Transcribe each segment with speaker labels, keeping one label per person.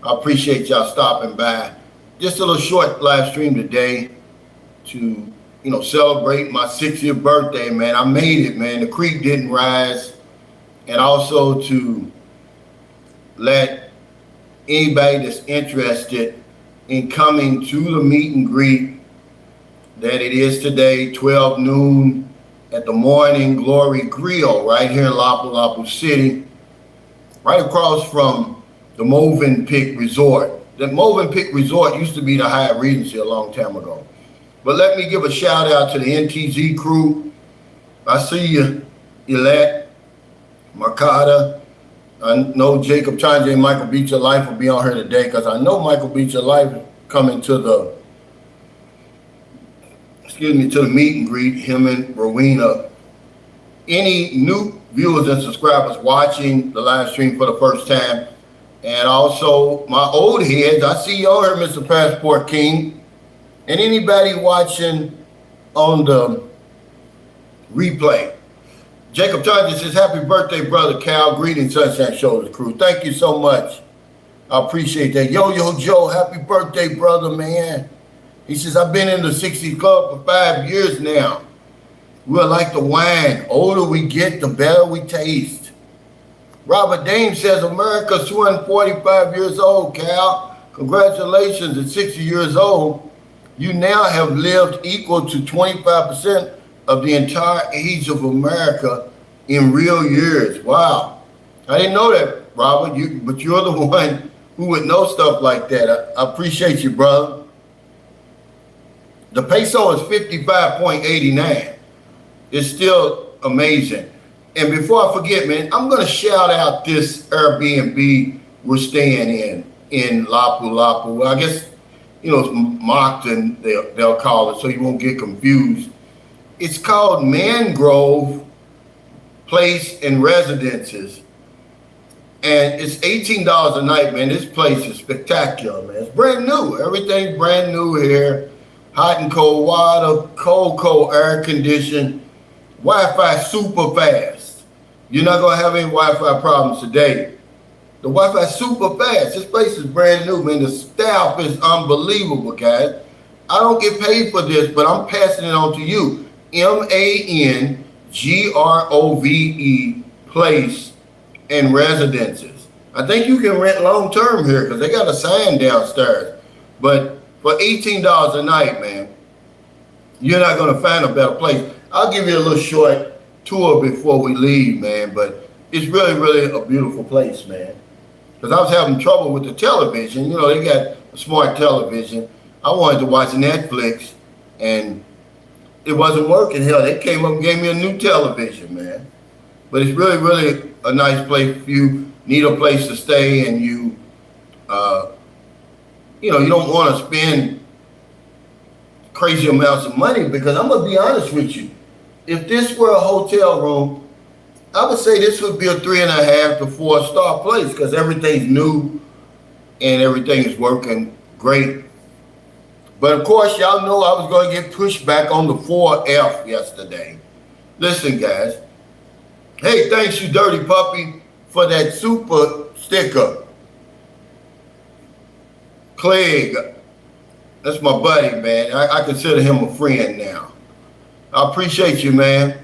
Speaker 1: I appreciate y'all stopping by. Just a little short live stream today to, celebrate my 60th birthday, man. I made it, man. The creek didn't rise. And also to let anybody that's interested in coming to the meet and greet that it is today, 12 noon at the Morning Glory Grill right here in Lapu City, right across from the Movenpick Resort. The Movenpick Resort used to be the Hyatt Regency a long time ago. But let me give a shout out to the NTZ crew. I see you, Elette, Mercada. I know Jacob Chanje and Michael Beach of Life will be on here today because I know Michael Beach of Life coming to the meet and greet, him and Rowena. Any new viewers and subscribers watching the live stream for the first time, and also my old heads, I see you on here, Mr. Passport King, and anybody watching on the replay. Jacob Johnson says, happy birthday, brother Cal. Greetings, Sunshine Shoulders crew. Thank you so much. I appreciate that. Yo, Joe, happy birthday, brother, man. He says, I've been in the 60 Club for 5 years now. We're like the wine. Older we get, the better we taste. Robert Dame says, America's 245 years old, Cal. Congratulations, at 60 years old, you now have lived equal to 25% of the entire age of America in real years. Wow. I didn't know that, Robert, but you're the one who would know stuff like that. I appreciate you, brother. The peso is 55.89. It's still amazing. And before I forget, man, I'm going to shout out this Airbnb we're staying in Lapu. Well, I guess, it's mocked and they'll call it so you won't get confused. It's called Mangrove Place and Residences. And it's $18 a night, man. This place is spectacular, man. It's brand new. Everything's brand new here. Hot and cold water, cold air conditioned, Wi-Fi super fast. You're not gonna have any Wi-Fi problems today. The Wi-Fi super fast. This place is brand new, man. The staff is unbelievable, guys. I don't get paid for this, but I'm passing it on to you. Mangrove Place and Residences. I think you can rent long term here because they got a sign downstairs. But for $18 a night, man, you're not going to find a better place. I'll give you a little short tour before we leave, man, but it's really a beautiful place, man. Because I was having trouble with the television. They got a smart television. I wanted to watch Netflix, and it wasn't working. Hell, they came up and gave me a new television, man. But it's really a nice place if you need a place to stay and you don't want to spend crazy amounts of money, because I'm going to be honest with you. If this were a hotel room, I would say this would be a 3.5 to 4 star place because everything's new and everything is working great. But of course, y'all know I was going to get pushed back on the 4F yesterday. Listen, guys. Hey, thanks, you dirty puppy, for that super sticker. Clegg, that's my buddy, man. I consider him a friend now. I appreciate you, man.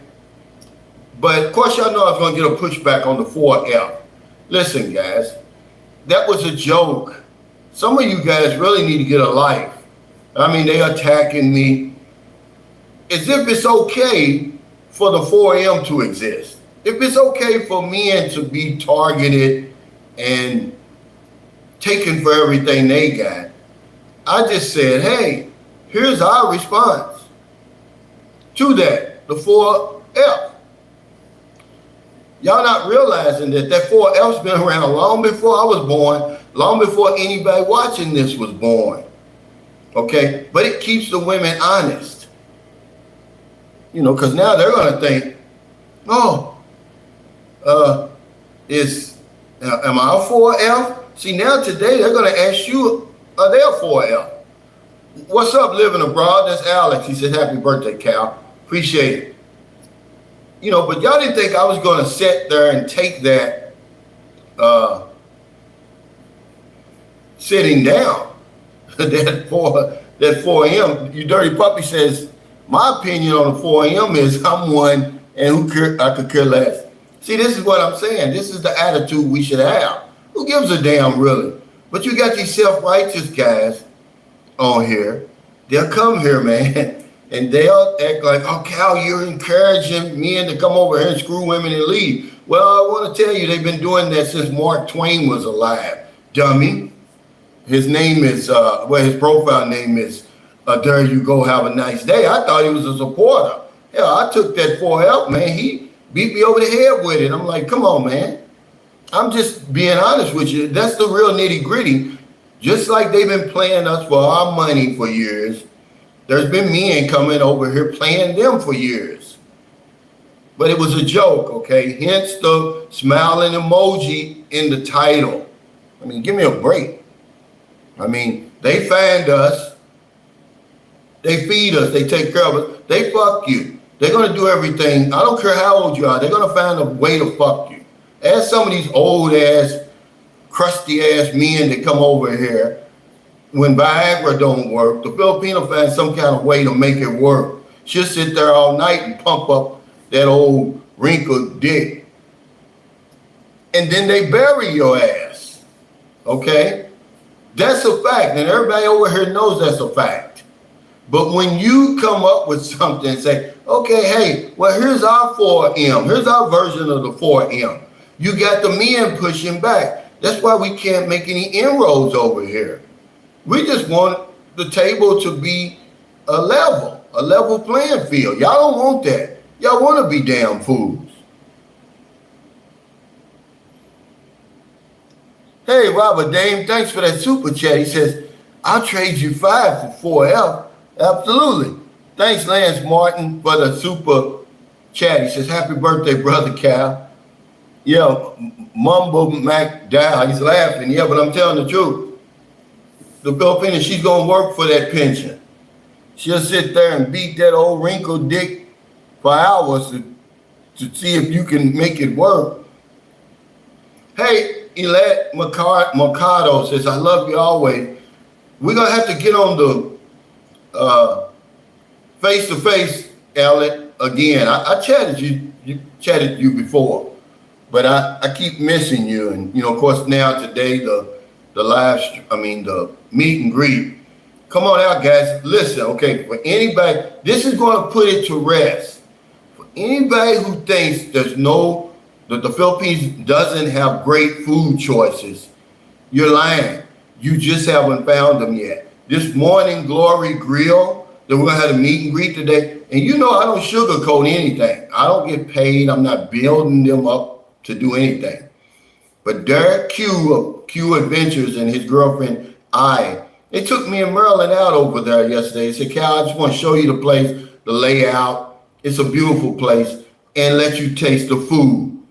Speaker 1: But of course, y'all know I was going to get a pushback on the 4F. Listen, guys, that was a joke. Some of you guys really need to get a life. I mean, they attacking me as if it's okay for the 4M to exist. If it's okay for men to be targeted and taken for everything they got, I just said, hey, here's our response to that, the 4F. Y'all not realizing that 4F's been around long before I was born, long before anybody watching this was born. Okay, but it keeps the women honest. Because now they're going to think, am I a 4F? See, now today they're going to ask you, are they a 4F? What's up, living abroad? That's Alex. He said, happy birthday, Cal. Appreciate it. But y'all didn't think I was going to sit there and take that sitting down. that 4 a.m. You dirty puppy says, my opinion on the 4 a.m. is I'm one and I could care less. See, this is what I'm saying. This is the attitude we should have. Who gives a damn, really? But you got these self-righteous guys on here. They'll come here, man, and they'll act like, oh, Cal, you're encouraging men to come over here and screw women and leave. Well, I want to tell you, they've been doing that since Mark Twain was alive, dummy. His name is, his profile name is, there you go, have a nice day. I thought he was a supporter. Hell, I took that for help, man. He beat me over the head with it. I'm like, come on, man. I'm just being honest with you. That's the real nitty gritty. Just like they've been playing us for our money for years, there's been men coming over here playing them for years. But it was a joke, okay? Hence the smiling emoji in the title. I mean, give me a break. I mean, they find us, they feed us, they take care of us, they fuck you. They're gonna do everything. I don't care how old you are, they're gonna find a way to fuck you. As some of these old ass, crusty ass men that come over here, when Viagra don't work, the Filipino finds some kind of way to make it work. She'll sit there all night and pump up that old wrinkled dick. And then they bury your ass, okay? That's a fact, and everybody over here knows that's a fact. But when you come up with something and say, okay, hey, well, here's our 4M. Here's our version of the 4M. You got the men pushing back. That's why we can't make any inroads over here. We just want the table to be a level playing field. Y'all don't want that. Y'all want to be damn fools. Hey, Robert Dame, thanks for that super chat. He says, I'll trade you 5 for 4F. Absolutely. Thanks, Lance Martin, for the super chat. He says, happy birthday, brother Cal. Yeah, Mumbo McDowell, he's laughing. Yeah, but I'm telling the truth. The Filipina, she's going to work for that pension. She'll sit there and beat that old wrinkled dick for hours to see if you can make it work. Hey, Elette Mercado says, I love you always. We're going to have to get on the face-to-face, Elliot, again. I chatted you before, but I keep missing you. And, of course, now today, the meet and greet. Come on out, guys. Listen, okay, for anybody, this is going to put it to rest. For anybody who thinks that the Philippines doesn't have great food choices, you're lying. You just haven't found them yet. This Morning Glory Grill that we're going to have a meet and greet today, and I don't sugarcoat anything. I don't get paid. I'm not building them up to do anything. But Derek Q of Q Adventures and his girlfriend, they took me and Marilyn out over there yesterday. They said, Cal, I just want to show you the place, the layout. It's a beautiful place, and let you taste the food.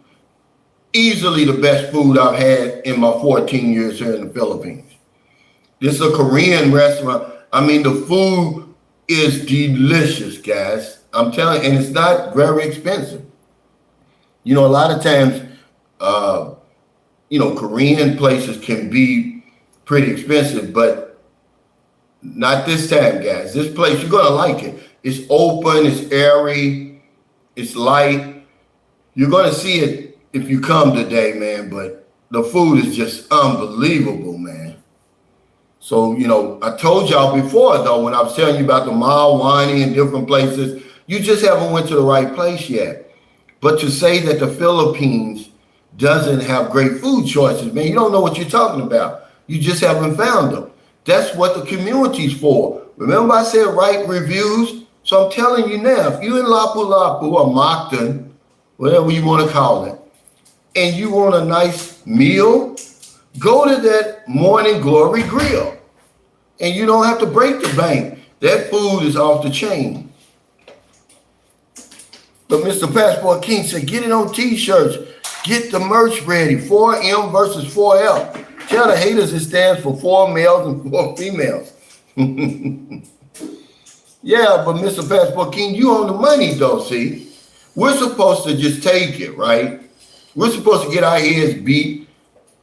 Speaker 1: Easily the best food I've had in my 14 years here in the Philippines. This is a Korean restaurant. I mean, the food is delicious, guys. I'm telling you, and it's not very expensive. A lot of times, Korean places can be pretty expensive, but not this time, guys. This place, you're going to like it. It's open, it's airy, it's light. You're going to see it if you come today, man, but the food is just unbelievable, man. So, I told y'all before, though, when I was telling you about the Malwani and different places, you just haven't went to the right place yet. But to say that the Philippines doesn't have great food choices, man, you don't know what you're talking about. You just haven't found them. That's what the community's for. Remember I said write reviews? So I'm telling you now, if you're in Lapu-Lapu or Mactan, whatever you want to call it, and you want a nice meal, go to that Morning Glory Grill. And you don't have to break the bank. That food is off the chain. But Mr. Passport King said, get it on t-shirts. Get the merch ready. 4M versus 4L. Tell the haters it stands for 4 males and 4 females. Yeah, but Mr. Passport King, you own the money though, see? We're supposed to just take it, right? We're supposed to get our heads beat,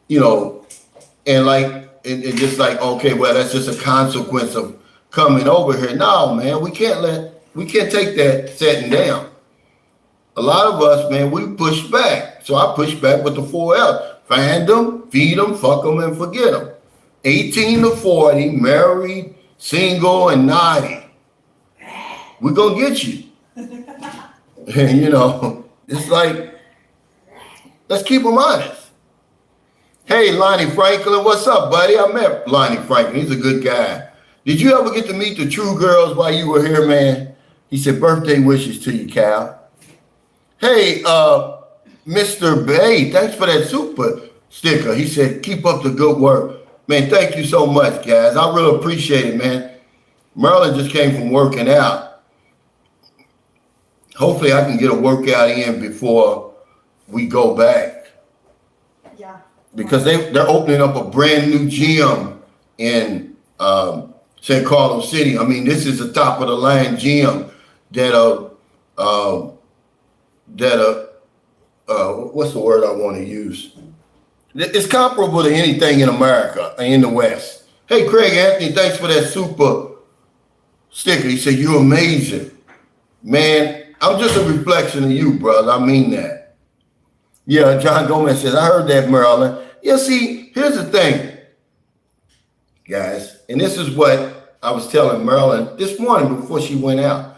Speaker 1: and like and just like, okay, well, that's just a consequence of coming over here. No, man, we can't take that setting down. A lot of us, man, we push back. So I push back with the 4L. Find them, feed them, fuck them, and forget them. 18 to 40, married, single, and naughty. We're going to get you. And, you know, it's like, let's keep them honest. Hey, Lonnie Franklin, what's up, buddy? I met Lonnie Franklin. He's a good guy. Did you ever get to meet the true girls while you were here, man? He said, birthday wishes to you, Cal. Hey, Mr. Bay, thanks for that super sticker. He said, keep up the good work. Man, thank you so much, guys. I really appreciate it, man. Marilyn just came from working out. Hopefully I can get a workout in before we go back.
Speaker 2: Yeah.
Speaker 1: Because they're opening up a brand new gym in St. Carlos City. I mean, this is a top of the line gym that what's the word I want to use? It's comparable to anything in America, in the West. Hey, Craig Anthony, thanks for that super sticker. He said, you're amazing. Man, I'm just a reflection of you, brother. I mean that. Yeah, John Gomez says, I heard that, Marilyn. Yeah, see, here's the thing, guys, and this is what I was telling Marilyn this morning before she went out.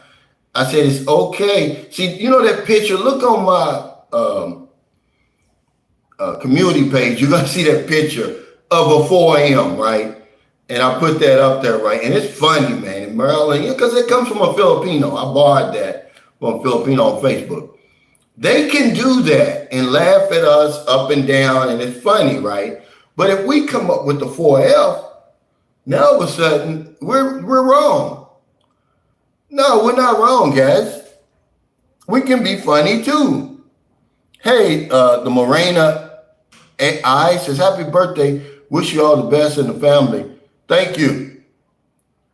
Speaker 1: I said, it's okay. See, you know that picture? Look on my community page. You're going to see that picture of a 4 a.m., right? And I put that up there, right? And it's funny, man. In Maryland, because it comes from a Filipino. I borrowed that from a Filipino on Facebook. They can do that and laugh at us up and down, and it's funny, right? But if we come up with the 4F, now all of a sudden, we're wrong. No, we're not wrong, guys. We can be funny, too. Hey, the Morena I says, happy birthday. Wish you all the best in the family. Thank you.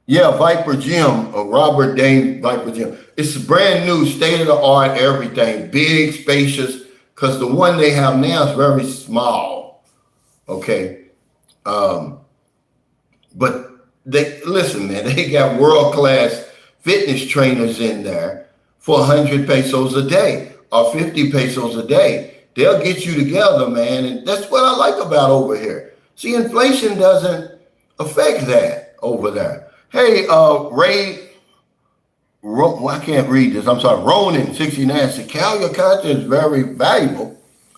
Speaker 1: Yeah, Viper Gym, Robert Dane Viper Gym. It's brand new, state-of-the-art, everything. Big, spacious, because the one they have now is very small. Okay. But listen, man, they got world-class fitness trainers in there for 100 pesos a day or 50 pesos a day. They'll get you together, man, and that's what I like about over here. See, inflation doesn't affect that over there. Hey, I can't read this. I'm sorry. Ronan 69 said, Cal, your content is very valuable.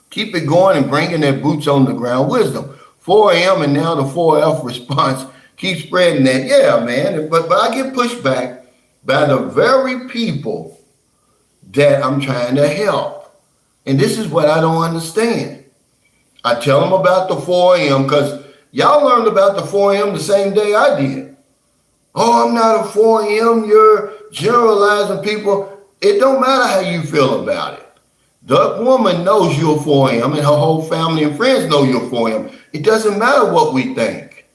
Speaker 1: Keep it going and bringing that boots on the ground wisdom. 4 a.m. and now the 4F response. Keep spreading that. Yeah, man. But I get pushed back by the very people that I'm trying to help. And this is what I don't understand. I tell them about the 4 a.m. because y'all learned about the 4 a.m. the same day I did. Oh, I'm not a 4 a.m. You're generalizing people. It don't matter how you feel about it. The woman knows you're 4 a.m. and her whole family and friends know you're 4 a.m. It doesn't matter what we think.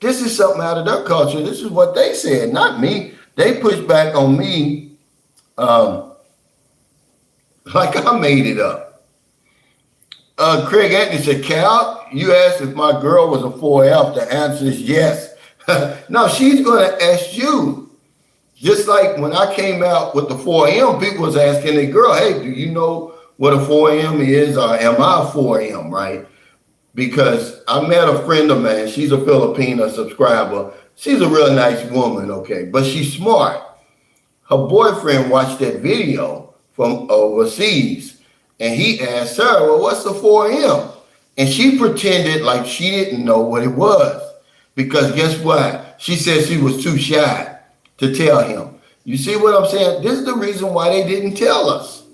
Speaker 1: This is something out of their culture. This is what they said, not me. They pushed back on me like I made it up. Craig Anthony said, Cal, you asked if my girl was a 4F. The answer is yes. No, she's going to ask you. Just like when I came out with the 4 a.m., people was asking the girl, hey, do you know what a 4 a.m. is, or am I a 4 a.m., right? Because I met a friend of mine. She's a Filipino subscriber. She's a real nice woman, okay, but she's smart. Her boyfriend watched that video from overseas, and he asked her, well, what's the 4 a.m.? And she pretended like she didn't know what it was. Because guess what? She said she was too shy to tell him. You see what I'm saying? This is the reason why they didn't tell us.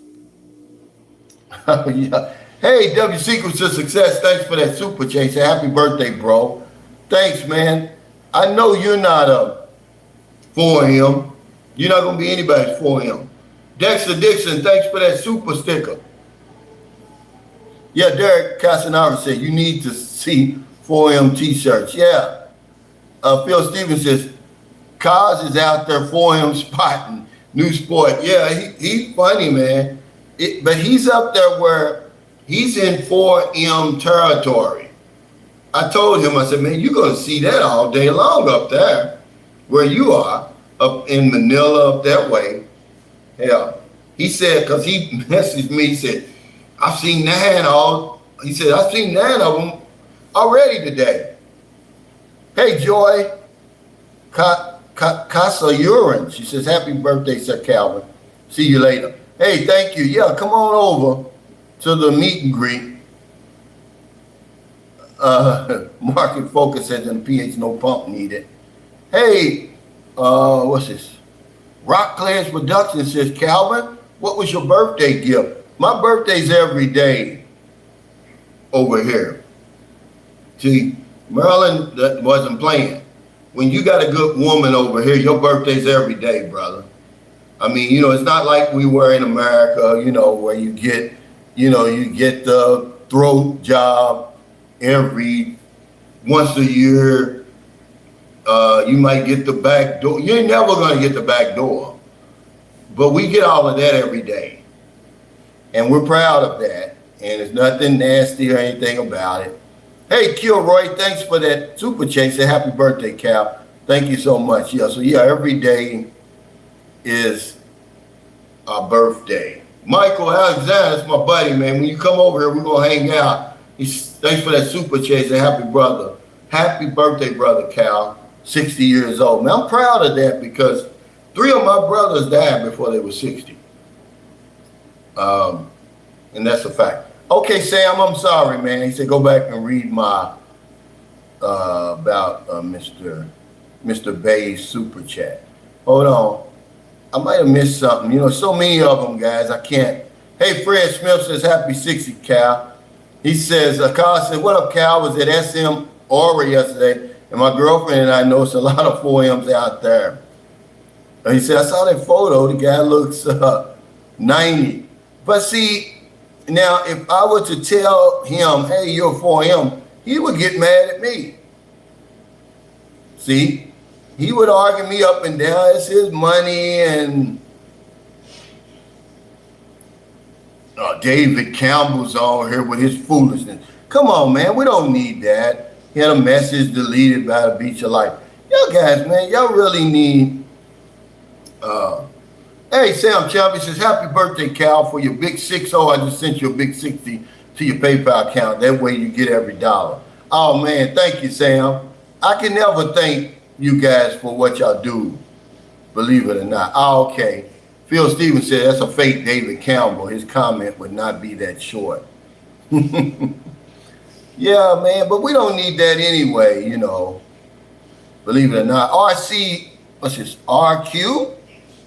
Speaker 1: Yeah. Hey, W Secrets to Success, thanks for that super chase. Happy birthday, bro. Thanks, man. I know you're not a 4 a.m. You're not going to be anybody's 4 a.m. Dexter Dixon, thanks for that super sticker. Yeah, Derek Casanara said, you need to see 4 a.m. t-shirts. Yeah. Phil Stevens says, Kaz is out there 4 a.m. spotting new sport. Yeah, he's funny, man. But he's up there where he's in 4 a.m. territory. I told him, I said, man, you're going to see that all day long up there where you are, up in Manila, up that way. Yeah. He said, because he messaged me, he said, I've seen 9 he said, I've seen 9 of them already today. Hey, Joy Casa Urine. She says, happy birthday, Sir Calvin. See you later. Hey, thank you. Yeah, come on over to the meet and greet. Market Focus says in the PH no pump needed. Hey, what's this? Rock Clash Production says, Calvin, what was your birthday gift? My birthday's every day over here. See, Maryland wasn't playing. When you got a good woman over here, your birthday's every day, brother. I mean, you know, it's not like we were in America, you know, where you get the throat job every once a year. You might get the back door. You're never going to get the back door. But we get all of that every day. And we're proud of that. And there's nothing nasty or anything about it. Hey, Kilroy, thanks for that super chase. Say happy birthday, Cal. Thank you so much. Yeah, so yeah, every day is our birthday. Michael Alexander, that's my buddy, man. When you come over here, we're going to hang out. Thanks for that super chase and happy brother. Happy birthday, brother Cal. 60 years old. Man, I'm proud of that because 3 of my brothers died before they were 60. And that's a fact. Okay, Sam, I'm sorry, man. He said go back and read my about Mr. Bay's super chat. Hold on. I might have missed something. You know, so many of them, guys. I can't. Hey, Fred Smith says happy 60, Cal. He says, Carl said, what up, Cal? Was at SM Aura yesterday, and my girlfriend and I noticed a lot of 4Ms out there. And he said, I saw that photo. The guy looks 90. But see, now if I were to tell him, hey, you're 4M, he would get mad at me. See, he would argue me up and down. It's his money, and David Campbell's on here with his foolishness. Come on, man, we don't need that. He had a message deleted by the Beach of Life. Y'all guys, man, y'all really need. Hey, Sam Champion says, happy birthday, Cal, for your big 60. I just sent you a big 60 to your PayPal account. That way you get every dollar. Oh, man, thank you, Sam. I can never thank you guys for what y'all do, believe it or not. Oh, okay. Phil Stevens said, that's a fake David Campbell. His comment would not be that short. Yeah, man, but we don't need that anyway, you know. Believe it or not. RC, what's this, RQ?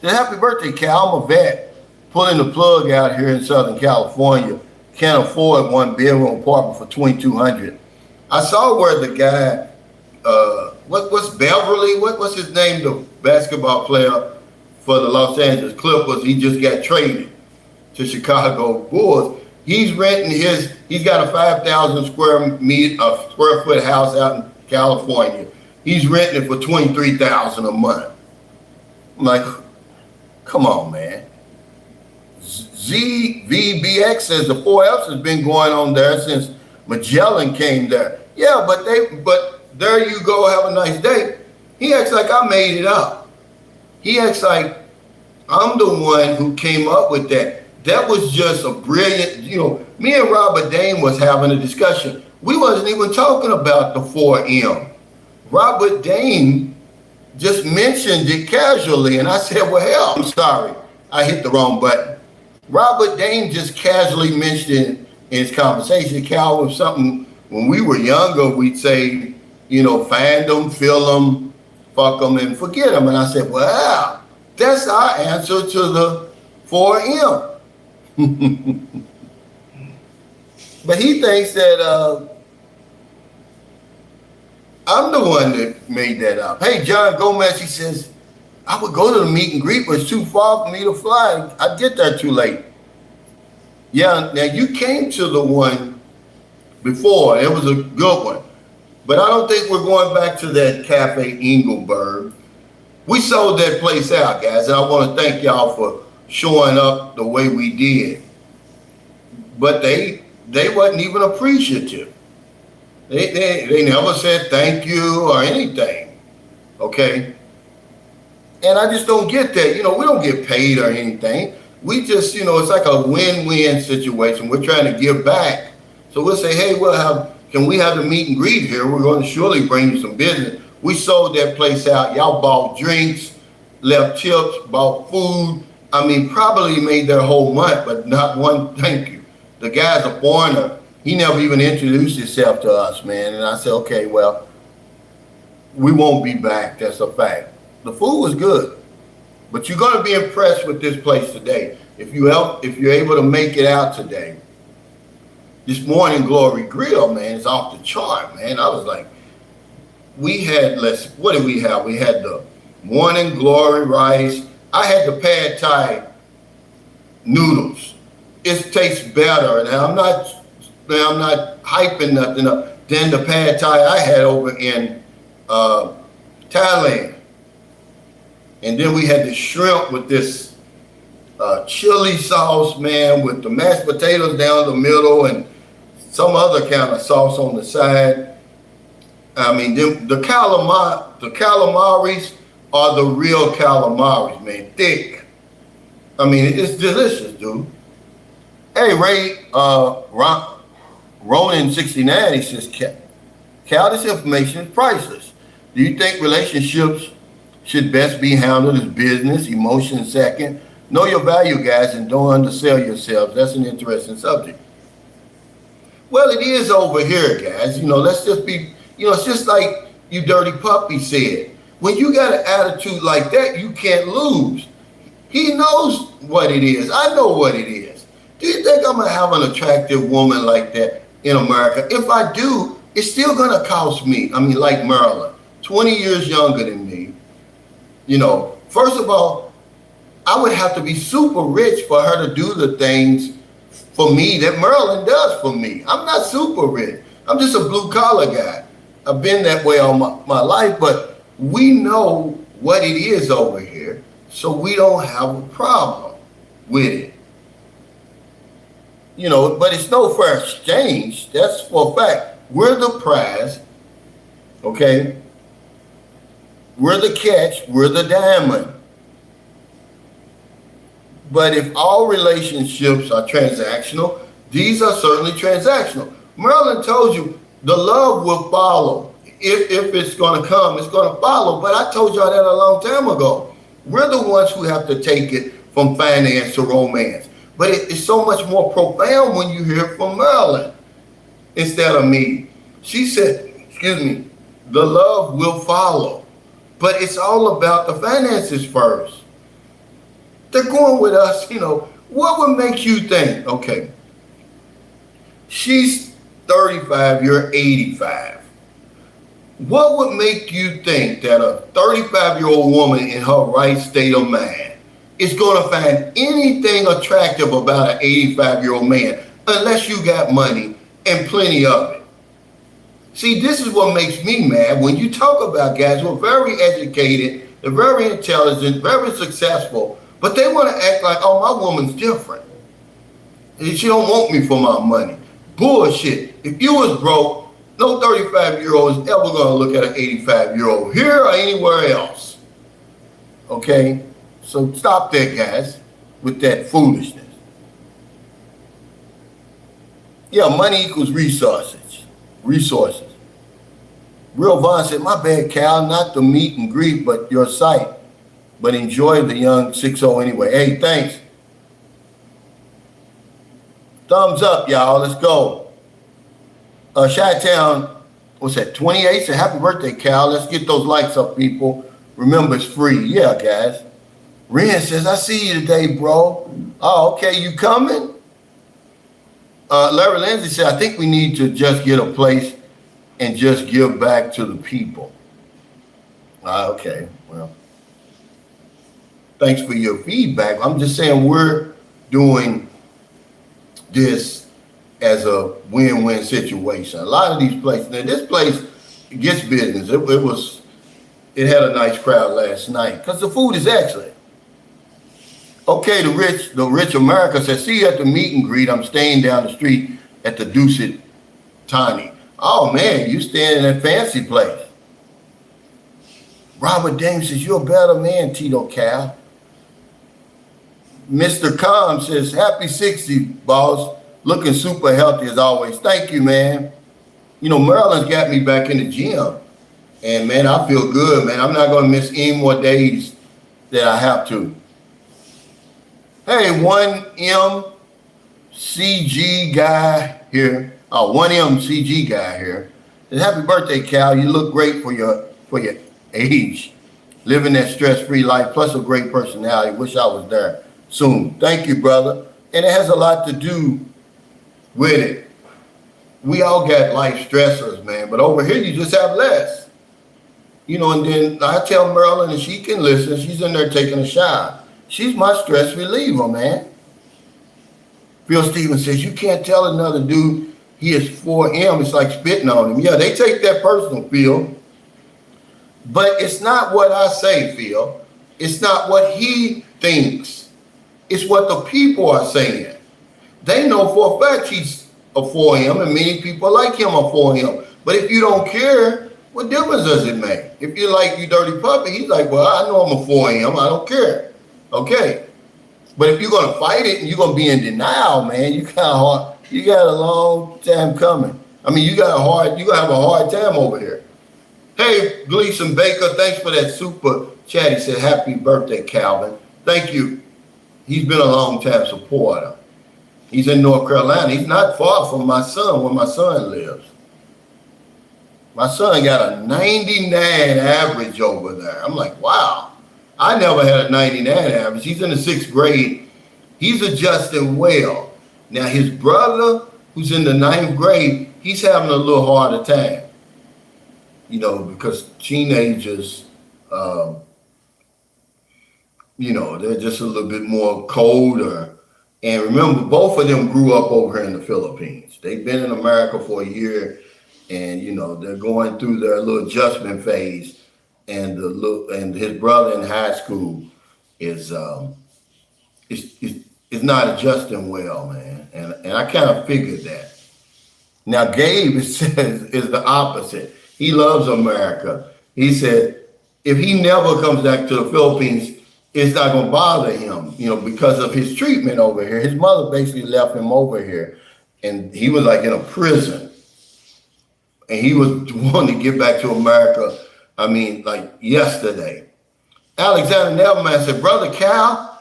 Speaker 1: Said, happy birthday, Cal. I'm a vet. Pulling the plug out here in Southern California. Can't afford 1-bedroom apartment for $2,200. I saw where the guy, what's Beverly? What's his name? The basketball player for the Los Angeles Clippers. He just got traded to Chicago Bulls. He's renting he's got a 5,000 square foot house out in California. He's renting it for $23,000 a month. I'm like, come on, man. ZVBX says the 4Fs has been going on there since Magellan came there. Yeah, but there you go, have a nice day. He acts like I made it up. He acts like I'm the one who came up with that. That was just a brilliant, you know, me and Robert Dane was having a discussion. We wasn't even talking about the 4M. Robert Dane just mentioned it casually, and I said, well, hell, I'm sorry. I hit the wrong button. Robert Dane just casually mentioned it in his conversation. Cal, was something, when we were younger, we'd say, you know, find them, fill them, fuck them, and forget them. And I said, wow, that's our answer to the 4M. But he thinks that I'm the one that made that up. Hey, John Gomez, he says, I would go to the meet and greet, but it's too far for me to fly. I'd get there too late. Yeah, now you came to the one before. It was a good one. But I don't think we're going back to that Cafe Engelberg. We sold that place out, guys, and I want to thank y'all for showing up the way we did. But they wasn't even appreciative. They never said thank you or anything. Okay. And I just don't get that. We don't get paid or anything. We just, it's like a win-win situation. We're trying to give back. So we'll say, hey, can we have the meet and greet here? We're going to surely bring you some business. We sold that place out. Y'all bought drinks, left tips, bought food. I mean, probably made their whole month, but not one thank you. The guy's a foreigner. He never even introduced himself to us, man. And I said, okay, well, we won't be back. That's a fact. The food was good, but you're going to be impressed with this place today. If you're able to make it out today. This Morning Glory Grill, man, is off the chart, man. I was like, what did we have? We had the Morning Glory rice. I had the pad thai noodles. It tastes better. Now I'm not hyping nothing up than the pad thai I had over in Thailand. And then we had the shrimp with this chili sauce, man, with the mashed potatoes down the middle and some other kind of sauce on the side. I mean, the calamaris are the real calamaris, man, thick. I mean, it's delicious, dude. Hey, Ray, Ronan69, he says, Cal, this information is priceless. Do you think relationships should best be handled as business, emotion second? Know your value, guys, and don't undersell yourselves. That's an interesting subject. Well, it is over here, guys. Let's just be, it's just like you dirty puppy said. When you got an attitude like that, you can't lose. He knows what it is. I know what it is. Do you think I'm going to have an attractive woman like that in America? If I do, it's still going to cost me. I mean, like Marilyn, 20 years younger than me. First of all, I would have to be super rich for her to do the things for me that Marilyn does for me. I'm not super rich. I'm just a blue collar guy. I've been that way all my life, but we know what it is over here, so we don't have a problem with it. But it's no fair exchange. That's for a fact. We're the prize, okay? We're the catch, we're the diamond. But if all relationships are transactional, these are certainly transactional. Marilyn told you the love will follow. If it's going to come, it's going to follow. But I told y'all that a long time ago. We're the ones who have to take it from finance to romance. But it's so much more profound when you hear it from Marilyn instead of me. She said, the love will follow. But it's all about the finances first. They're going with us, what would make you think, okay, she's 35, you're 85. What would make you think that a 35-year-old woman in her right state of mind is going to find anything attractive about an 85-year-old man unless you got money and plenty of it? See, this is what makes me mad when you talk about guys who are very educated, they're very intelligent, very successful, but they want to act like, oh, my woman's different. She don't want me for my money. Bullshit. If you was broke, no 35-year-old is ever going to look at an 85-year-old here or anywhere else. Okay? So stop that, guys, with that foolishness. Yeah, money equals resources. Resources. Real Vaughn said, my bad, Cal, not the meet and greet, but your site. But enjoy the young 6-0 anyway. Hey, thanks. Thumbs up, y'all. Let's go. Chi-Town, what's that, 28? So happy birthday, Cal. Let's get those likes up, people. Remember, it's free. Yeah, guys. Ren says, I see you today, bro. Oh, okay. You coming? Larry Lindsay said, I think we need to just get a place and just give back to the people. Okay. Well, thanks for your feedback. I'm just saying we're doing this as a win-win situation. A lot of these places, now this place gets business. It had a nice crowd last night because the food is excellent. Okay, the rich America says, see you at the meet and greet. I'm staying down the street at the Deuced Tiny. Oh man, you staying in a fancy place. Robert James says, you're a better man, Tito Cal. Mr. Com says, happy 60, boss. Looking super healthy as always. Thank you, man. You know, Maryland's got me back in the gym. And man, I feel good, man. I'm not going to miss any more days that I have to. Hey, 1MCG guy here. Oh, 1MCG guy here. Says, happy birthday, Cal. You look great for your age. Living that stress-free life, plus a great personality. Wish I was there soon. Thank you, brother. And it has a lot to do with it. We all got life stressors, man. But over here, you just have less. You know, and then I tell Marilyn, and she can listen. She's in there taking a shower. She's my stress reliever, man. Phil Stevens says, you can't tell another dude he is 4M. It's like spitting on him. Yeah, they take that personal, Phil. But it's not what I say, Phil. It's not what he thinks. It's what the people are saying. They know for a fact he's a 4M, and many people like him a 4M. But if you don't care, what difference does it make? If you like you dirty puppy, he's like, well, I know I'm a 4M. I don't care. Okay. But if you're going to fight it and you're going to be in denial, man, you got a long time coming. I mean, you're going to have a hard time over here. Hey, Gleason Baker, thanks for that super chat. He said, happy birthday, Calvin. Thank you. He's been a long time supporter. He's in North Carolina. He's not far from my son, where my son lives. My son got a 99 average over there. I'm like, wow. I never had a 99 average. He's in the 6th grade. He's adjusting well. Now, his brother, who's in the 9th grade, he's having a little harder time. You know, because teenagers, you know, they're just a little bit more colder. And remember, both of them grew up over here in the Philippines. They've been in America for a year, and you know they're going through their little adjustment phase. And his brother in high school is not adjusting well, man. And I kind of figured that. Now Gabe is the opposite. He loves America. He said if he never comes back to the Philippines, it's not going to bother him, you know, because of his treatment over here. His mother basically left him over here, and he was like in a prison. And he was wanting to get back to America, I mean, like yesterday. Alexander Nelman said, Brother Cal,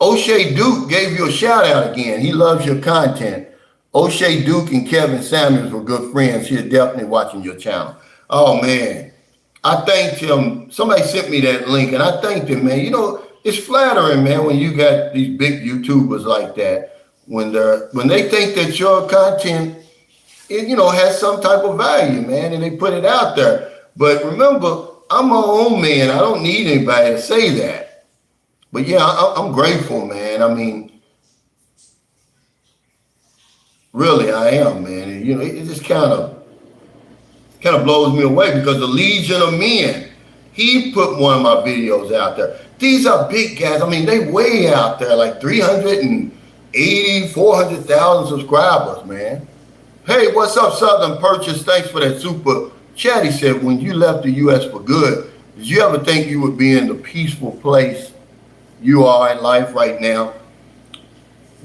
Speaker 1: O'Shea Duke gave you a shout out again. He loves your content. O'Shea Duke and Kevin Samuels were good friends. He's definitely watching your channel. Oh, man. I thanked him. Somebody sent me that link, and I thanked him, man. You know, it's flattering, man, when you got these big YouTubers like that, when they think that your content, you know, has some type of value, man, and they put it out there. But remember, I'm my own man. I don't need anybody to say that. But yeah, I'm grateful, man. I mean, really, I am, man. And, you know, it just kind of blows me away because the Legion of Men, he put one of my videos out there. These are big guys. I mean, they way out there, like 380, 400,000 subscribers, man. Hey, what's up, Southern Purchase? Thanks for that super chat. He said, when you left the U.S. for good, did you ever think you would be in the peaceful place you are in life right now?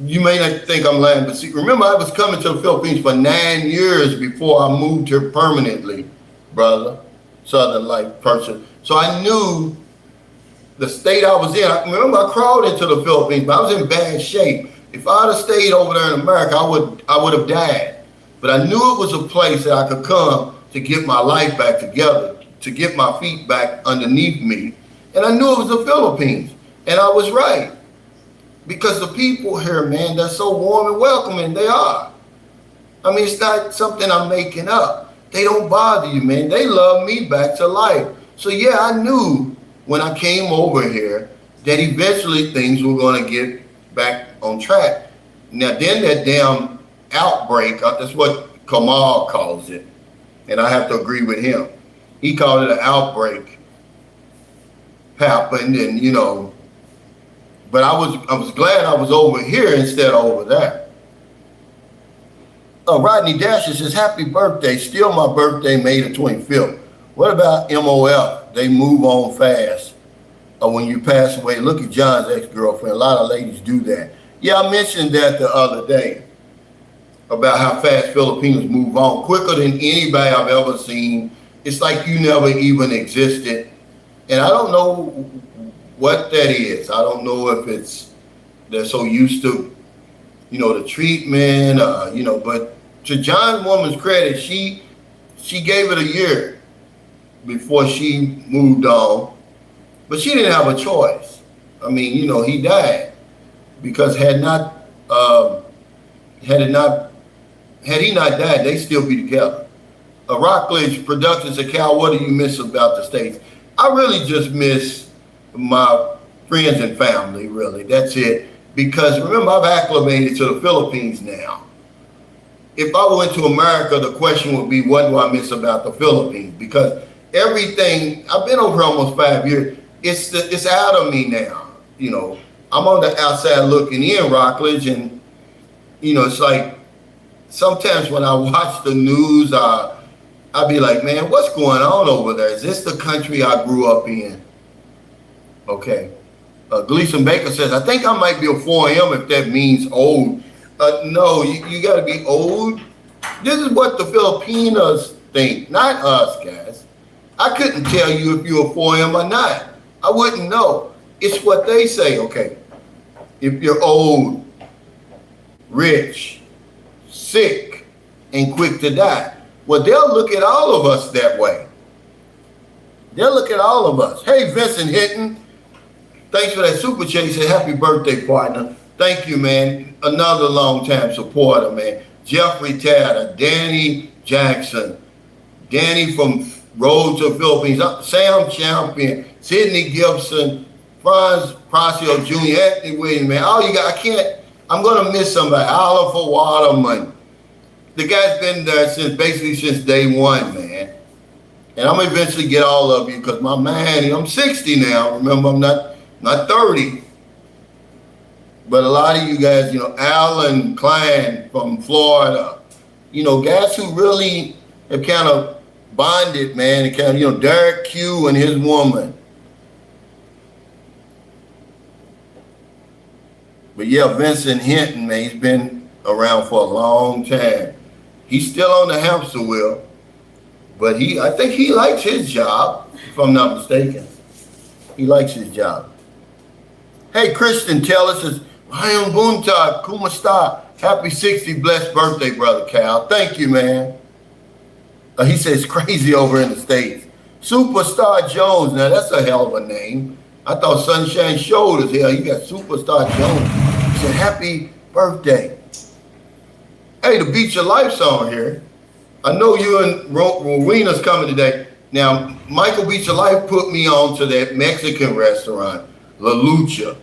Speaker 1: You may not think I'm lying, but see, remember, I was coming to the Philippines for 9 years before I moved here permanently, brother, Southern Life person. So I knew the state I was in. Remember, I crawled into the Philippines, but I was in bad shape. If I'd have stayed over there in America, I would have died. But I knew it was a place that I could come to get my life back together, to get my feet back underneath me. And I knew it was the Philippines. And I was right. Because the people here, man, they're so warm and welcoming. They are. I mean, it's not something I'm making up. They don't bother you, man. They love me back to life. So, yeah, I knew when I came over here that eventually things were going to get back on track. Now, then that damn outbreak, that's what Kamal calls it, and I have to agree with him. He called it an outbreak, happened, and, you know, but I was glad I was over here instead of over there. Rodney Dasher says, happy birthday. Still my birthday, May the 25th. What about MOF? They move on fast. When you pass away, look at John's ex-girlfriend. A lot of ladies do that. Yeah, I mentioned that the other day about how fast Filipinos move on, quicker than anybody I've ever seen. It's like you never even existed. And I don't know what that is. I don't know if it's they're so used to, the treatment, but to John's woman's credit, she gave it a year before she moved on. But she didn't have a choice. I mean, he died because had he not died, they'd still be together. Rockledge Productions said, Cal, what do you miss about the States? I really just miss my friends and family, really. That's it. Because remember, I've acclimated to the Philippines now. If I went to America, the question would be, what do I miss about the Philippines? Because everything, I've been over almost 5 years, it's out of me now. I'm on the outside looking in, Rockledge, and, it's like, sometimes when I watch the news, I'll be like, man, what's going on over there? Is this the country I grew up in? Okay. Gleason Baker says, I think I might be a 4M if that means old. No, you got to be old. This is what the Filipinos think, not us, guys. I couldn't tell you if you're a 4M or not. I wouldn't know. It's what they say, okay. If you're old, rich, sick, and quick to die. Well, they'll look at all of us that way. They'll look at all of us. Hey, Vincent Hinton, thanks for that super chase. Happy birthday, partner. Thank you, man. Another long-time supporter, man. Jeffrey Tatter, Danny Jackson, Danny from Road to the Philippines, Sam Champion, Sidney Gibson, Franz Prasio Jr., Anthony Williams, man. All you got, I'm going to miss somebody. Oliver Waterman. The guy's been there since day one, man. And I'm going to eventually get all of you because my man, I'm 60 now. Remember, I'm not 30. But a lot of you guys, Alan Klein from Florida, guys who really have kind of bonded, man, and kind of, Derek Q and his woman. But yeah, Vincent Hinton, man, he's been around for a long time. He's still on the hamster wheel, but I think he likes his job, if I'm not mistaken. He likes his job. Hey, Christian Teller says, Ryan Bunta, Kumasta, happy 60 blessed birthday, brother Cal. Thank you, man. He says crazy over in the States. Superstar Jones, now that's a hell of a name. I thought Sunshine Shoulders, hell, you got Superstar Jones. He said, happy birthday. Hey, the Beach of Life song here. I know you and Rowena's coming today. Now, Michael Beach of Life put me on to that Mexican restaurant, La Lucha,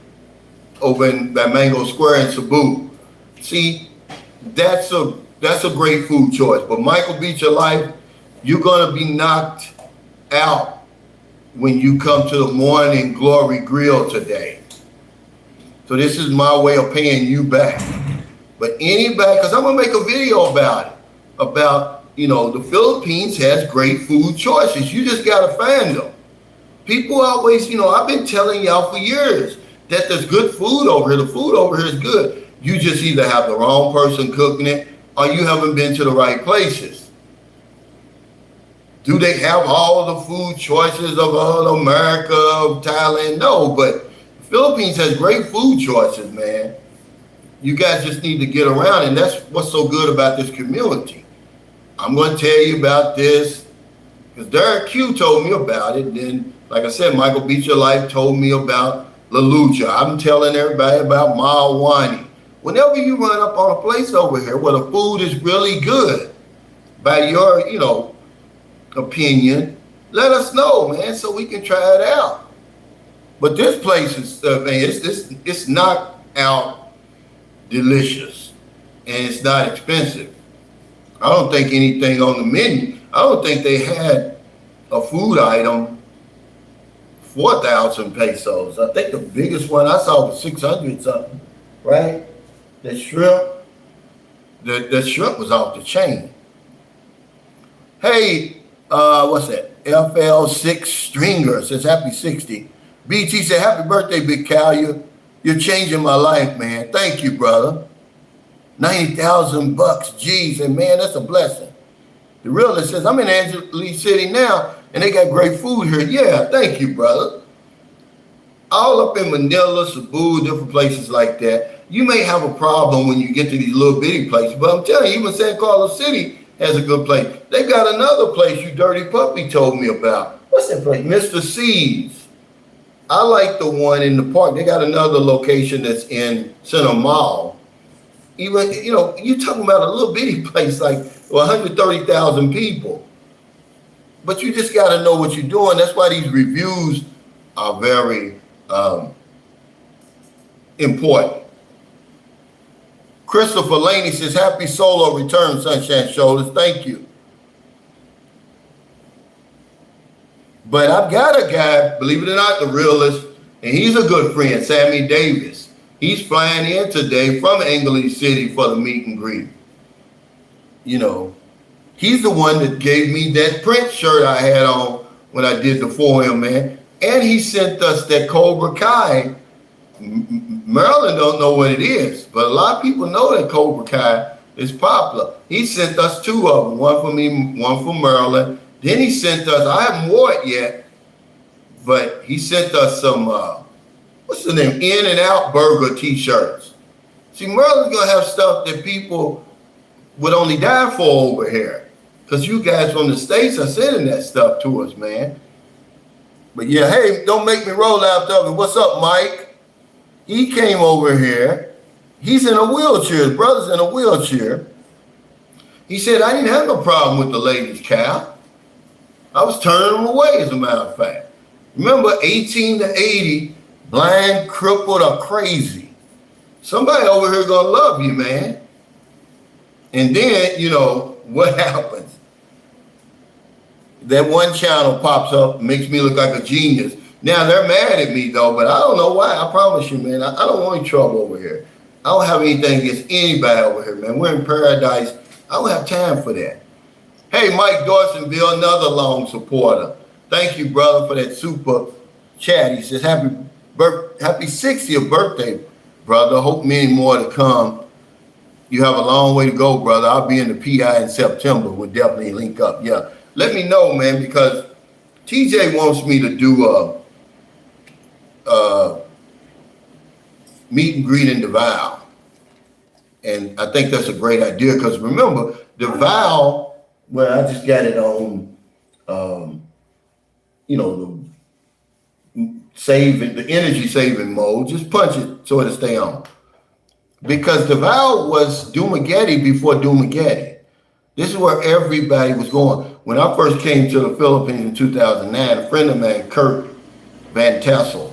Speaker 1: over by Mango Square in Cebu. See, that's a great food choice. But Michael Beach of Life, you're gonna be knocked out when you come to the Morning Glory Grill today. So this is my way of paying you back. But anybody, because I'm gonna make a video about it, about, the Philippines has great food choices. You just gotta find them. People always, I've been telling y'all for years that there's good food over here. The food over here is good. You just either have the wrong person cooking it or you haven't been to the right places. Do they have all the food choices of America, of Thailand? No, but the Philippines has great food choices, man. You guys just need to get around, and that's what's so good about this community. I'm going to tell you about this because Derek Q told me about it. And then, like I said, Michael Beach of Life told me about La Lucha. I'm telling everybody about Malwani. Whenever you run up on a place over here where the food is really good, by your, opinion, let us know, man, so we can try it out. But this place is, man, it's knocked out delicious, and it's not expensive. I don't think anything on the menu, I don't think they had a food item 4,000 pesos. I think the biggest one I saw was 600 something, right? That shrimp, The shrimp was off the chain. Hey, what's that? FL6 Stringer says happy 60. BT said happy birthday, Big Cal. You're changing my life, man. Thank you, brother. 90,000 bucks. Geez, and man, that's a blessing. The realist says, I'm in Angeles City now, and they got great food here. Yeah, thank you, brother. All up in Manila, Cebu, different places like that. You may have a problem when you get to these little bitty places, but I'm telling you, even San Carlos City has a good place. They got another place you dirty puppy told me about. What's that place? Mr. C's. I like the one in the park. They got another location that's in Center Mall. Even, you know, you're talking about a little bitty place like 130,000 people. But you just got to know what you're doing. That's why these reviews are very important. Christopher Laney says, happy solo return, Sunshine Shoulders. Thank you. But I've got a guy, believe it or not, the realist, and he's a good friend, Sammy Davis. He's flying in today from Angeles City for the meet and greet. You know, he's the one that gave me that print shirt I had on when I did the for him, man. And he sent us that Cobra Kai. Maryland don't know what it is, but a lot of people know that Cobra Kai is popular. He sent us two of them, one for me, one for Maryland. Then he sent us, I haven't wore it yet, but he sent us some, what's the name, In-N-Out Burger t-shirts. See, Maryland's gonna have stuff that people would only die for over here, because you guys from the States are sending that stuff to us, man. But yeah, hey, don't make me roll out of it. What's up, Mike? He came over here. He's in a wheelchair. His brother's in a wheelchair. He said, I didn't have no problem with the ladies, Cal. I was turning them away, as a matter of fact. Remember, 18 to 80, blind, crippled, or crazy. Somebody over here gonna love you, man. And then, you know, what happens? That one channel pops up, makes me look like a genius. Now, they're mad at me, though, but I don't know why. I promise you, man, I don't want any trouble over here. I don't have anything against anybody over here, man. We're in paradise. I don't have time for that. Hey, Mike Dorsonville, another long supporter. Thank you, brother, for that super chat. He says, happy 60th birthday, brother. Hope many more to come. You have a long way to go, brother. I'll be in the PI in September. We'll definitely link up. Yeah, let me know, man, because TJ wants me to do a meet and greet in DeVal. And I think that's a great idea, because remember, DeVal, well, I just got it on, you know, the energy saving mode. Just punch it so it'll stay on. Because DeVal was Dumagetti before Dumagetti. This is where everybody was going. When I first came to the Philippines in 2009, a friend of mine, Kurt Van Tassel,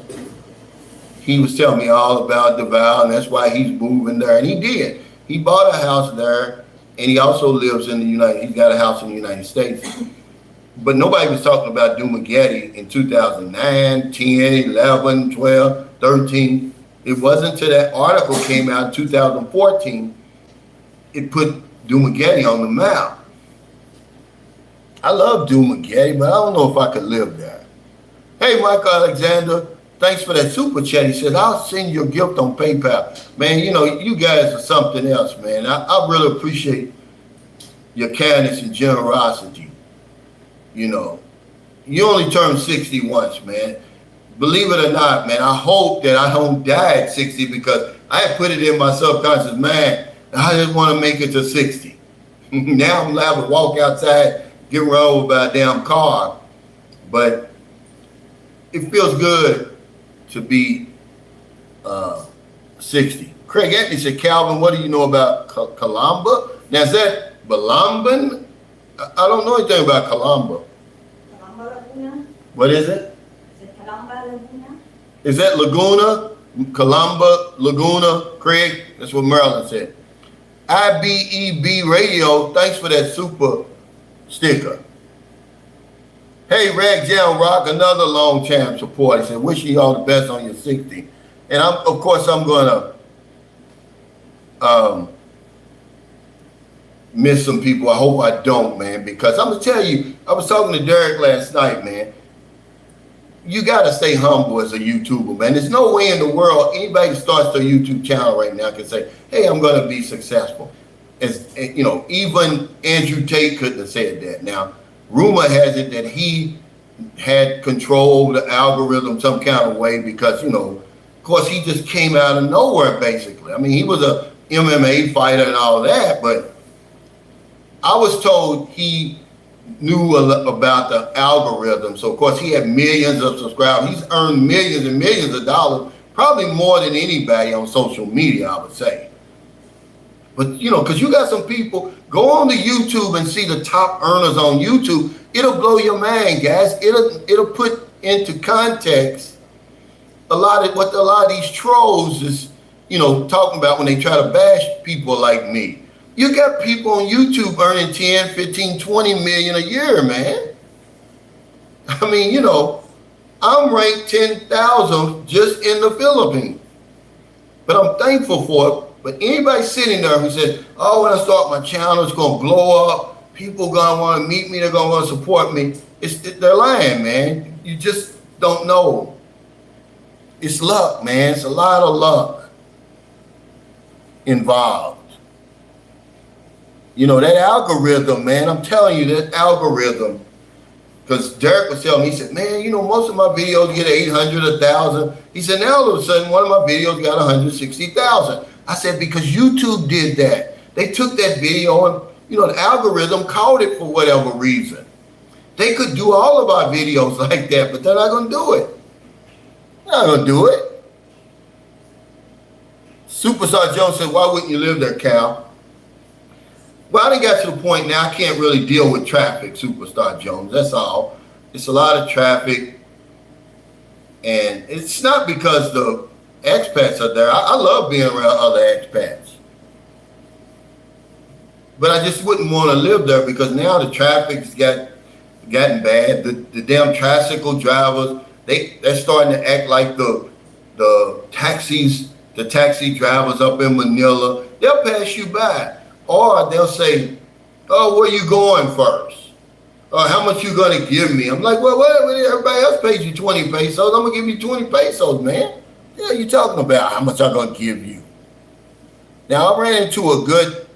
Speaker 1: he was telling me all about DeVal, and that's why he's moving there. And he did. He bought a house there, and he also lives in he's got a house in the United States. But nobody was talking about Dumagetti in 2009, 10, 11, 12, 13. It wasn't until that article came out in 2014, it put Dumagetti on the map. I love Dumagetti, but I don't know if I could live there. Hey, Michael Alexander, thanks for that super chat. He said, I'll send you a gift on PayPal. Man, you know, you guys are something else, man. I really appreciate your kindness and generosity. You know, you only turn 60 once, man. Believe it or not, man, I hope that I don't die at 60, because I had put it in my subconscious mind, I just want to make it to 60. Now I'm allowed to walk outside, get run over by a damn car. But it feels good to be 60. Craig Anthony said, Calvin, what do you know about Calamba? Now, is that Balamban? I don't know anything about Calamba.
Speaker 2: Calamba Laguna?
Speaker 1: What is it?
Speaker 2: Is it Calamba Laguna?
Speaker 1: Is that Laguna? Calamba, Laguna, Craig? That's what Maryland said. IBEB Radio, thanks for that super sticker. Hey, Rag Jam Rock, another long time support. He said, wish you all the best on your 60. And of course, I'm going to miss some people. I hope I don't, man, because I'm gonna tell you, I was talking to Derek last night, man. You gotta stay humble as a YouTuber, man. There's no way in the world anybody that starts their YouTube channel right now can say, hey, I'm gonna be successful. As you know, even Andrew Tate couldn't have said that. Now, rumor has it that he had controlled the algorithm some kind of way because, you know, of course, he just came out of nowhere, basically. I mean, he was a MMA fighter and all that, but I was told he knew about the algorithm. So, of course, he had millions of subscribers. He's earned millions and millions of dollars, probably more than anybody on social media, I would say. But, you know, because you got some people, go on to YouTube and see the top earners on YouTube. It'll blow your mind, guys. It'll put into context a lot of these trolls is, you know, talking about when they try to bash people like me. You got people on YouTube earning 10, 15, 20 million a year, man. I mean, you know, I'm ranked 10,000 just in the Philippines. But I'm thankful for it. But anybody sitting there who said, oh, when I start my channel, it's going to blow up. People going to want to meet me. They're going to want to support me. They're lying, man. You just don't know. It's luck, man. It's a lot of luck involved. You know, that algorithm, man, I'm telling you, that algorithm, because Derek was telling me, he said, man, you know, most of my videos get 800, 1,000. He said, now all of a sudden, one of my videos got 160,000. I said, because YouTube did that. They took that video and, you know, the algorithm caught it for whatever reason. They could do all of our videos like that, but they're not going to do it. They're not going to do it. Superstar Jones said, why wouldn't you live there, Cal? Well, I done got to the point now I can't really deal with traffic, Superstar Jones. That's all. It's a lot of traffic. And it's not because the expats are there. I love being around other expats. But I just wouldn't want to live there because now the traffic's gotten bad. The damn tricycle drivers, they're starting to act like the taxi drivers up in Manila. They'll pass you by. Or they'll say, oh, where you going first? Or how much you going to give me? I'm like, well, everybody else pays you 20 pesos. I'm going to give you 20 pesos, man. Yeah, you talking about how much I'm going to give you. Now, I ran into a good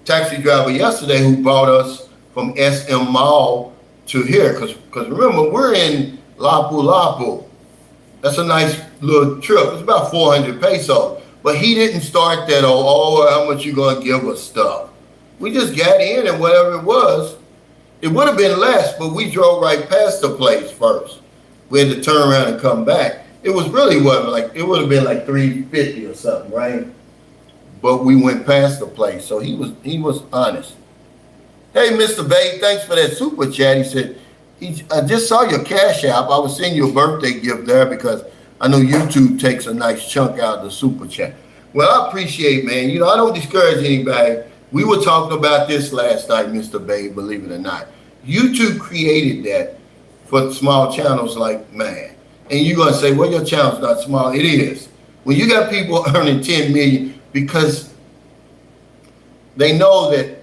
Speaker 1: taxi driver yesterday who brought us from SM Mall to here. Because remember, we're in Lapu-Lapu. That's a nice little trip. It's about 400 pesos. But he didn't start that, how much you going to give us stuff. We just got in and whatever it was, it would have been less, but we drove right past the place first. We had to turn around and come back. It was really it would have been like 350 or something, right? But we went past the place, so he was honest. Hey, Mr. Bay, thanks for that super chat. He said, I just saw your Cash App. I was sending you a birthday gift there because I know YouTube takes a nice chunk out of the super chat. Well, I appreciate, man. You know, I don't discourage anybody. We were talking about this last night, Mr. Bay, believe it or not. YouTube created that for small channels like mine. And you're going to say, well, your channel's not small. It is. When you got people earning 10 million because they know that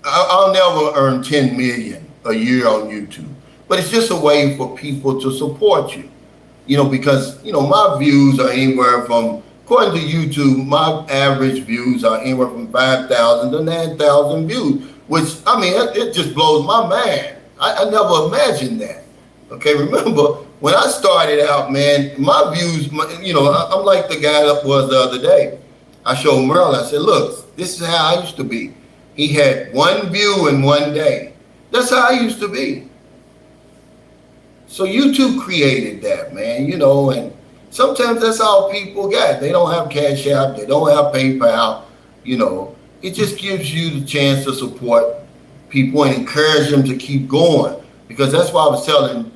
Speaker 1: I'll never earn 10 million a year on YouTube. But it's just a way for people to support you. You know, because, you know, my views are anywhere from, according to YouTube, my average views are anywhere from 5,000 to 9,000 views, which, I mean, it just blows my mind. I never imagined that. Okay, remember, when I started out, man, my views, you know, I'm like the guy that was the other day. I showed Merle, I said, look, this is how I used to be. He had one view in one day. That's how I used to be. So YouTube created that, man, you know, and sometimes that's all people got. They don't have Cash App, they don't have PayPal, you know. It just gives you the chance to support people and encourage them to keep going. Because that's why I was telling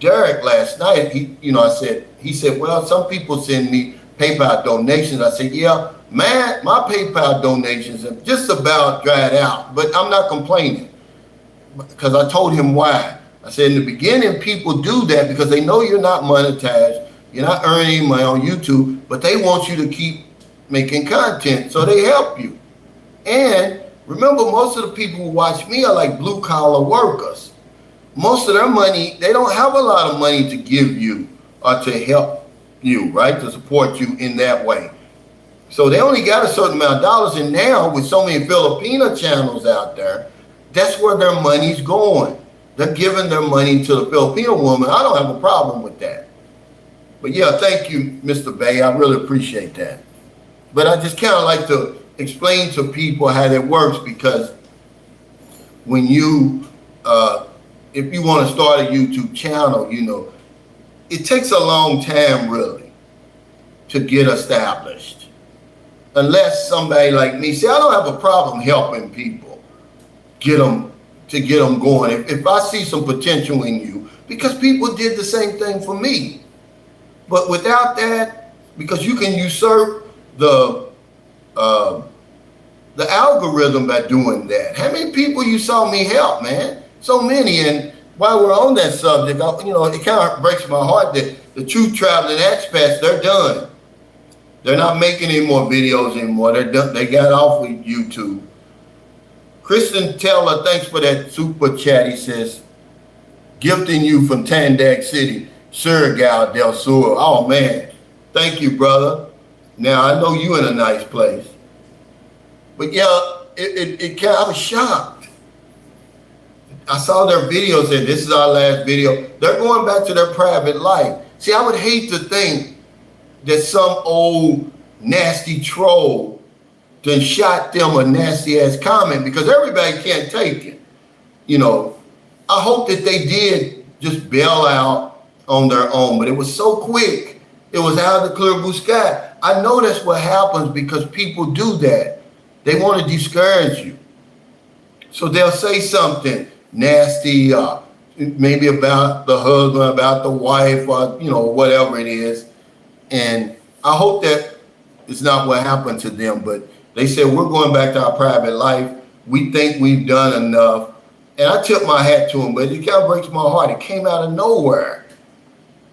Speaker 1: Derek last night, he said, well, some people send me PayPal donations. I said, yeah, man, my PayPal donations have just about dried out, but I'm not complaining because I told him why. I said, in the beginning, people do that because they know you're not monetized, you're not earning money on YouTube, but they want you to keep making content, so they help you. And remember, most of the people who watch me are like blue collar workers. Most of their money, they don't have a lot of money to give you or to help you, right? To support you in that way. So they only got a certain amount of dollars, and now with so many Filipino channels out there, that's where their money's going. They're giving their money to the Filipino woman. I don't have a problem with that. But yeah, thank you, Mr. Bay. I really appreciate that. But I just kind of like to explain to people how that works, because when you, if you want to start a YouTube channel, you know, it takes a long time really to get established. Unless somebody like me, see, I don't have a problem helping people get them going. If I see some potential in you, because people did the same thing for me. But without that, because you can usurp the algorithm by doing that. How many people you saw me help, man? So many. And while we're on that subject, you know, it kind of breaks my heart that the Truth Traveling Expats, they're done. They're not making any more videos anymore. They're done. They got off with YouTube. Kristen Taylor, thanks for that super chat. He says, gifting you from Tandag City, Surigao del Sur. Oh man, thank you, brother. Now I know you in a nice place. But yeah, I was shocked. I saw their videos and this is our last video. They're going back to their private life. See, I would hate to think that some old nasty troll then shot them a nasty ass comment, because everybody can't take it. You know, I hope that they did just bail out on their own, but it was so quick. It was out of the clear blue sky. I know that's what happens because people do that. They want to discourage you. So they'll say something nasty, maybe about the husband, about the wife, or, you know, whatever it is. And I hope that it's not what happened to them, but they said, we're going back to our private life. We think we've done enough. And I tip my hat to them, but it kind of breaks my heart. It came out of nowhere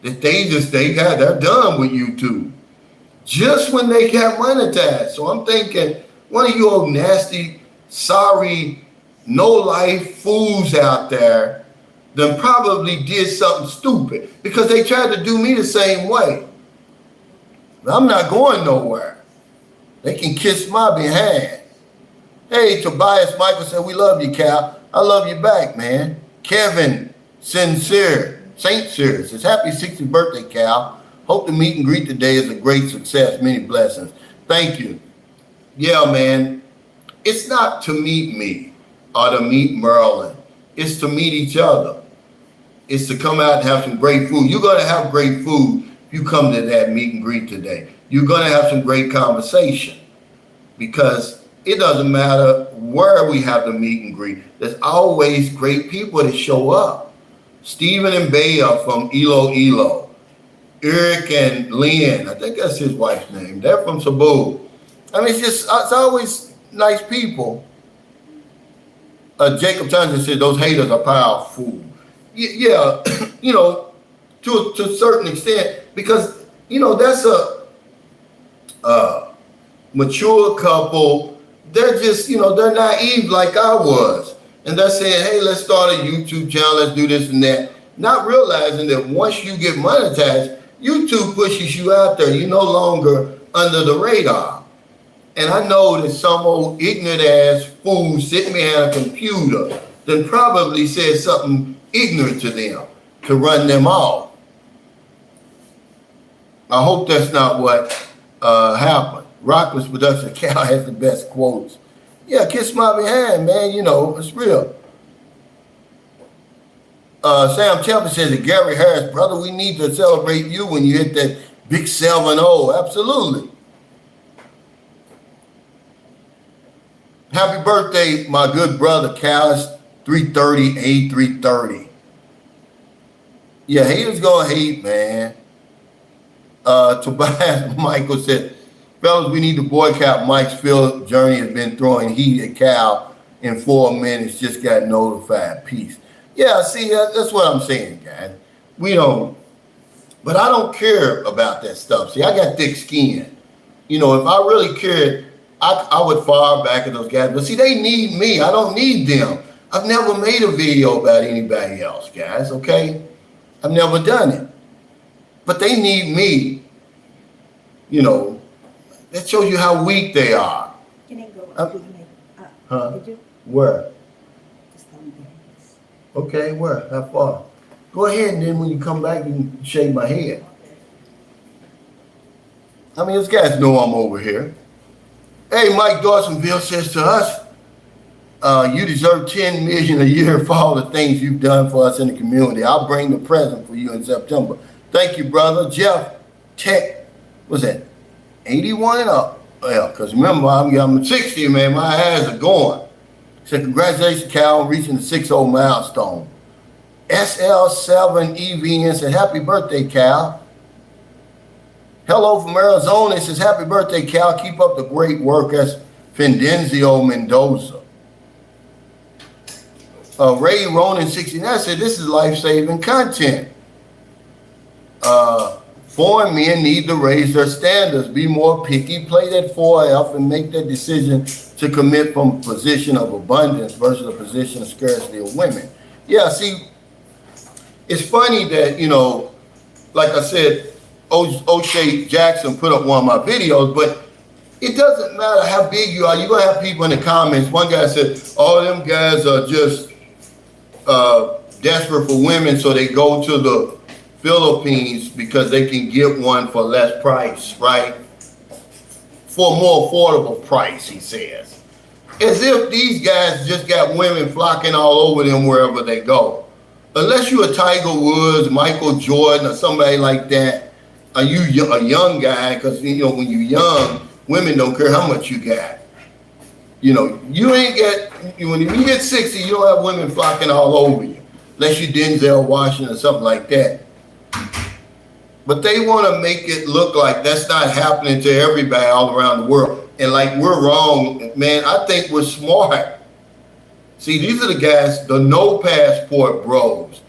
Speaker 1: that they're done with YouTube just when they got monetized. So I'm thinking, one of you old nasty, sorry, no life fools out there then probably did something stupid, because they tried to do me the same way. I'm not going nowhere. They can kiss my behind. Hey, Tobias Michael said, we love you, Cal. I love you back, man. Kevin St. Cyr says, happy 60th birthday, Cal. Hope the meet and greet today is a great success. Many blessings. Thank you. Yeah, man. It's not to meet me or to meet Merlin. It's to meet each other. It's to come out and have some great food. You're going to have great food if you come to that meet and greet today. You're going to have some great conversation, because it doesn't matter where we have the meet and greet. There's always great people that show up. Stephen and Bea from Iloilo. Eric and Lynn, I think that's his wife's name. They're from Cebu. I mean, it's always nice people. Jacob Johnson said those haters are powerful. Yeah, you know, to a certain extent, because, you know, that's a mature couple. They're just, you know, they're naive like I was. And they're saying, hey, let's start a YouTube channel, let's do this and that. Not realizing that once you get monetized, YouTube pushes you out there. You're no longer under the radar. And I know that some old ignorant ass fool sitting behind a computer then probably said something ignorant to them to run them off. I hope that's not what happened. Rockless Production, Cal has the best quotes. Yeah, kiss my behind, man. You know, it's real. Sam Chapman says that Gary Harris, brother, we need to celebrate you when you hit that big 7-0. Absolutely. Happy birthday, my good brother, Cal. It's 3:30, 3:30. Yeah, haters gonna hate, man. Tobias Michael said, fellas, we need to boycott Mike's field journey has been throwing heat at Cal in 4 minutes, just got notified. Peace. Yeah, see, that's what I'm saying, guys. We don't, but I don't care about that stuff. See, I got thick skin. You know, if I really cared, I would fire back at those guys. But see, they need me. I don't need them. I've never made a video about anybody else, guys, okay? I've never done it. But they need me. You know, that shows you how weak they are.
Speaker 2: Can I go?
Speaker 1: Huh?
Speaker 2: Did you?
Speaker 1: Where?
Speaker 2: Just down there.
Speaker 1: Okay, where? How far? Go ahead, and then when you come back, you can shake my head. I mean, those guys know I'm over here. Hey, Mike Dawsonville says to us, you deserve $10 million a year for all the things you've done for us in the community. I'll bring the present for you in September. Thank you, brother. Jeff Tech, what's that? 81 and up. Well, because remember, I'm 60, man. My eyes are going. Said, congratulations, Cal, on reaching the 6-0 milestone. SL7EVN said, happy birthday, Cal. Hello from Arizona. It says, happy birthday, Cal. Keep up the great work. As Findenzio Mendoza. Ray Ronan 69 said, this is life-saving content. Foreign men need to raise their standards, be more picky, play that 4F, and make that decision to commit from a position of abundance versus a position of scarcity of women. Yeah, see, it's funny that, you know, like I said, O'Shea Jackson put up one of my videos, but it doesn't matter how big you are. You're going to have people in the comments. One guy said, all them guys are just desperate for women, so they go to the Philippines because they can get one for less price, right? For a more affordable price, he says. As if these guys just got women flocking all over them wherever they go. Unless you're a Tiger Woods, Michael Jordan, or somebody like that, are you a young guy? Because, you know, when you're young, women don't care how much you got. You know, you ain't get, when you get 60, you don't have women flocking all over you. Unless you're Denzel Washington or something like that. But they want to make it look like that's not happening to everybody all around the world. And like we're wrong, man, I think we're smart. See, these are the guys, the no passport bros,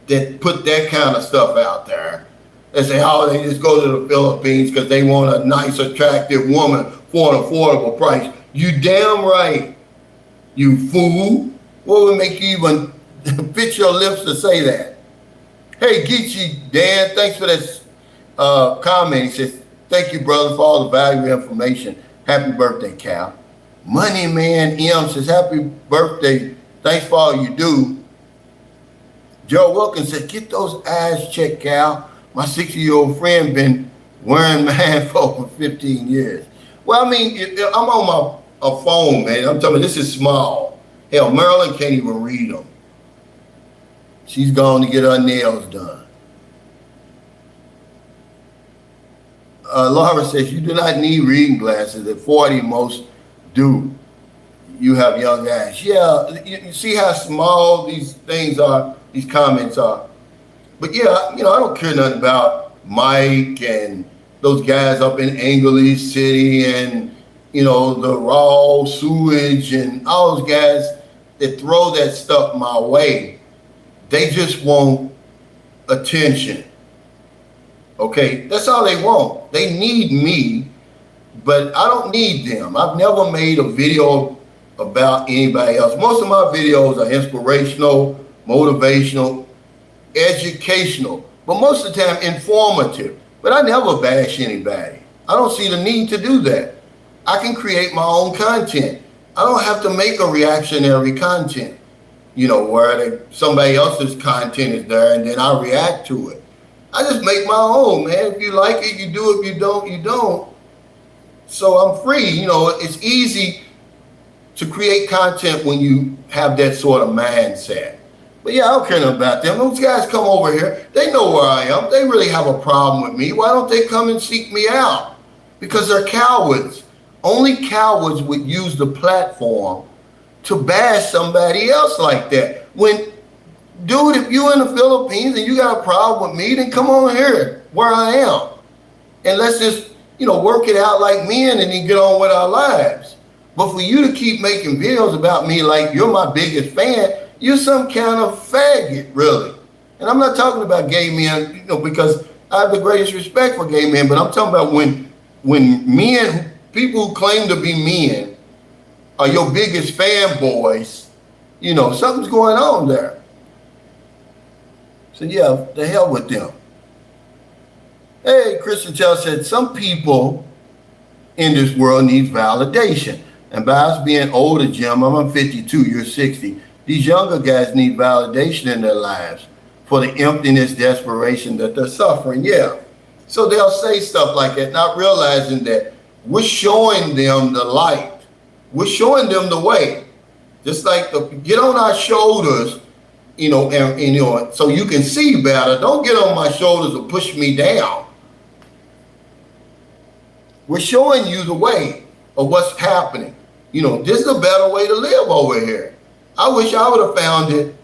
Speaker 1: that put that kind of stuff out there. They say, oh, they just go to the Philippines because they want a nice, attractive woman for an affordable price. You damn right, you fool. What would make you even fit your lips to say that? Hey, Geechee Dan, thanks for that comment. He says, thank you, brother, for all the valuable information. Happy birthday, Cal. Money Man M says, happy birthday. Thanks for all you do. Joe Wilkins said, get those eyes checked, Cal. My 60-year-old friend been wearing mine for over 15 years. Well, I mean, I'm on my phone, man. I'm telling you, this is small. Hell, Marilyn can't even read them. She's gone to get her nails done. Laura says, you do not need reading glasses. At 40, most do. You have young eyes. Yeah, you see how small these things are, these comments are. But yeah, you know, I don't care nothing about Mike and those guys up in Angeles City and, you know, the raw sewage and all those guys that throw that stuff my way. They just want attention. Okay, that's all they want. They need me, but I don't need them. I've never made a video about anybody else. Most of my videos are inspirational, motivational, educational, but most of the time informative. But I never bash anybody. I don't see the need to do that. I can create my own content. I don't have to make a reactionary content, you know, where somebody else's content is there and then I react to it. I just make my own, man. If you like it, you do. If you don't, you don't. So I'm free. You know, it's easy to create content when you have that sort of mindset. But yeah, I don't care nothing about them. Those guys come over here. They know where I am. They really have a problem with me. Why don't they come and seek me out? Because they're cowards. Only cowards would use the platform to bash somebody else like that. When, dude, if you're in the Philippines and you got a problem with me, then come on here where I am. And let's just, you know, work it out like men and then get on with our lives. But for you to keep making videos about me like you're my biggest fan, you're some kind of faggot, really. And I'm not talking about gay men, you know, because I have the greatest respect for gay men, but I'm talking about when when men, people who claim to be men, are your biggest fanboys, something's going on there. So yeah, the hell with them. Hey, Christian Tell said some people in this world need validation. And by us being older, Jim, I'm 52, you're 60. These younger guys need validation in their lives for the emptiness, desperation that they're suffering. Yeah. So they'll say stuff like that, not realizing that we're showing them the light. We're showing them the way. Just like get on our shoulders, and so you can see better. Don't get on my shoulders and push me down. We're showing you the way of what's happening. This is a better way to live over here. I wish I would have found it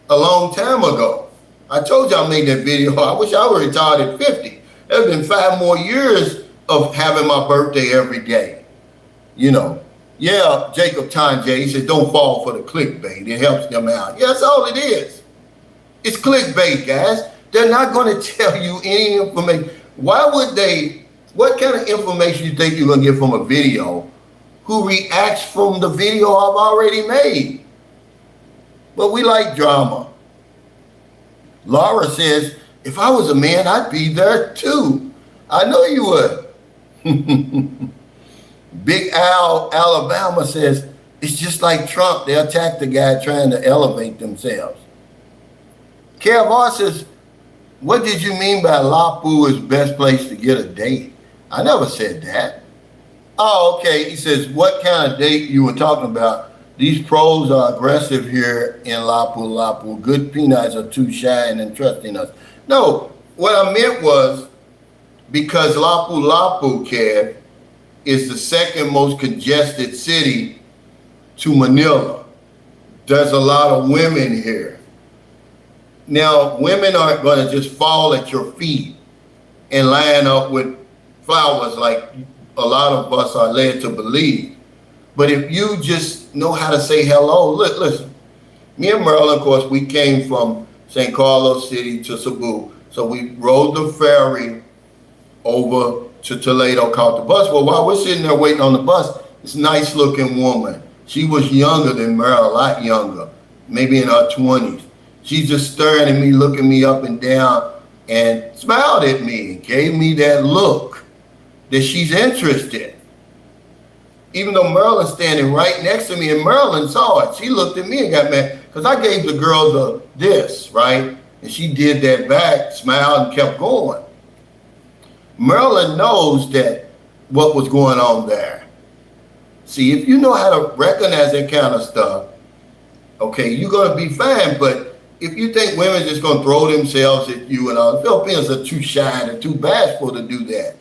Speaker 1: a long time ago. I told you I made that video. I wish I were retired at 50. There's been 5 more years of having my birthday every day. Yeah, Jacob Tanjay, he said, don't fall for the clickbait. It helps them out. Yeah, that's all it is. It's clickbait, guys. They're not going to tell you any information. Why would they? What kind of information you think you're going to get from a video who reacts from the video I've already made? But we like drama. Laura says, if I was a man, I'd be there too. I know you would. Big Al, Alabama says, it's just like Trump. They attack the guy trying to elevate themselves. Kev R says, what did you mean by Lapu is best place to get a date? I never said that. Oh, okay. He says, what kind of date you were talking about? These pros are aggressive here in Lapu. Good peanuts are too shy and trusting us. No, what I meant was because Lapu, Kev, is the second most congested city to Manila. There's a lot of women here. Now, women aren't going to just fall at your feet and line up with flowers like a lot of us are led to believe. But if you just know how to say hello, listen, me and Merle, of course, we came from St. Carlos City to Cebu. So we rode the ferry over to Toledo, caught the bus. Well, while we're sitting there waiting on the bus, this nice looking woman, she was younger than Merle, a lot younger, maybe in her 20s. She's just staring at me, looking me up and down, and smiled at me and gave me that look that she's interested. Even though Merlin's standing right next to me, and Merlin saw it. She looked at me and got mad because I gave the girl this, right? And she did that back, smiled, and kept going. Merlin knows that what was going on there. See, if you know how to recognize that kind of stuff, okay, you're going to be fine. But if you think women are just going to throw themselves at you and all, the Filipinos are too shy and too bashful to do that.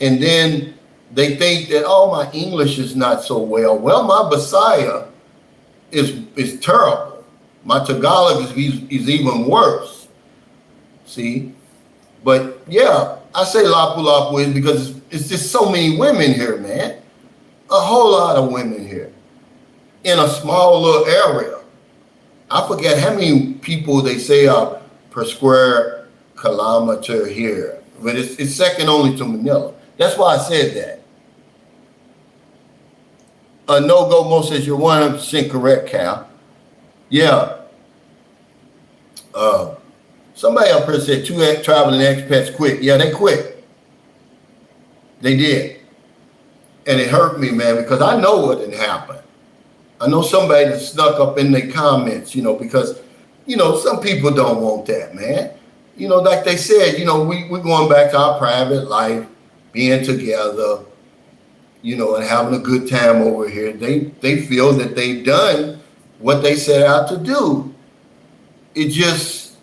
Speaker 1: And then they think that, oh, my English is not so well. Well, my Bisaya is terrible. My Tagalog is even worse. See? But yeah, I say Lapu is because it's just so many women here, man. A whole lot of women here in a small little area. I forget how many people they say are per square kilometer here, but it's second only to Manila. That's why I said that. No-go Mo says you're 100% correct, Cal. Yeah. Somebody up here said 2 traveling expats quit. Yeah, they quit. They did. And it hurt me, man, because I know what had happened. I know somebody that snuck up in their comments, because, some people don't want that, man. Like they said, we're going back to our private life, being together, and having a good time over here. They feel that they've done what they set out to do. It just,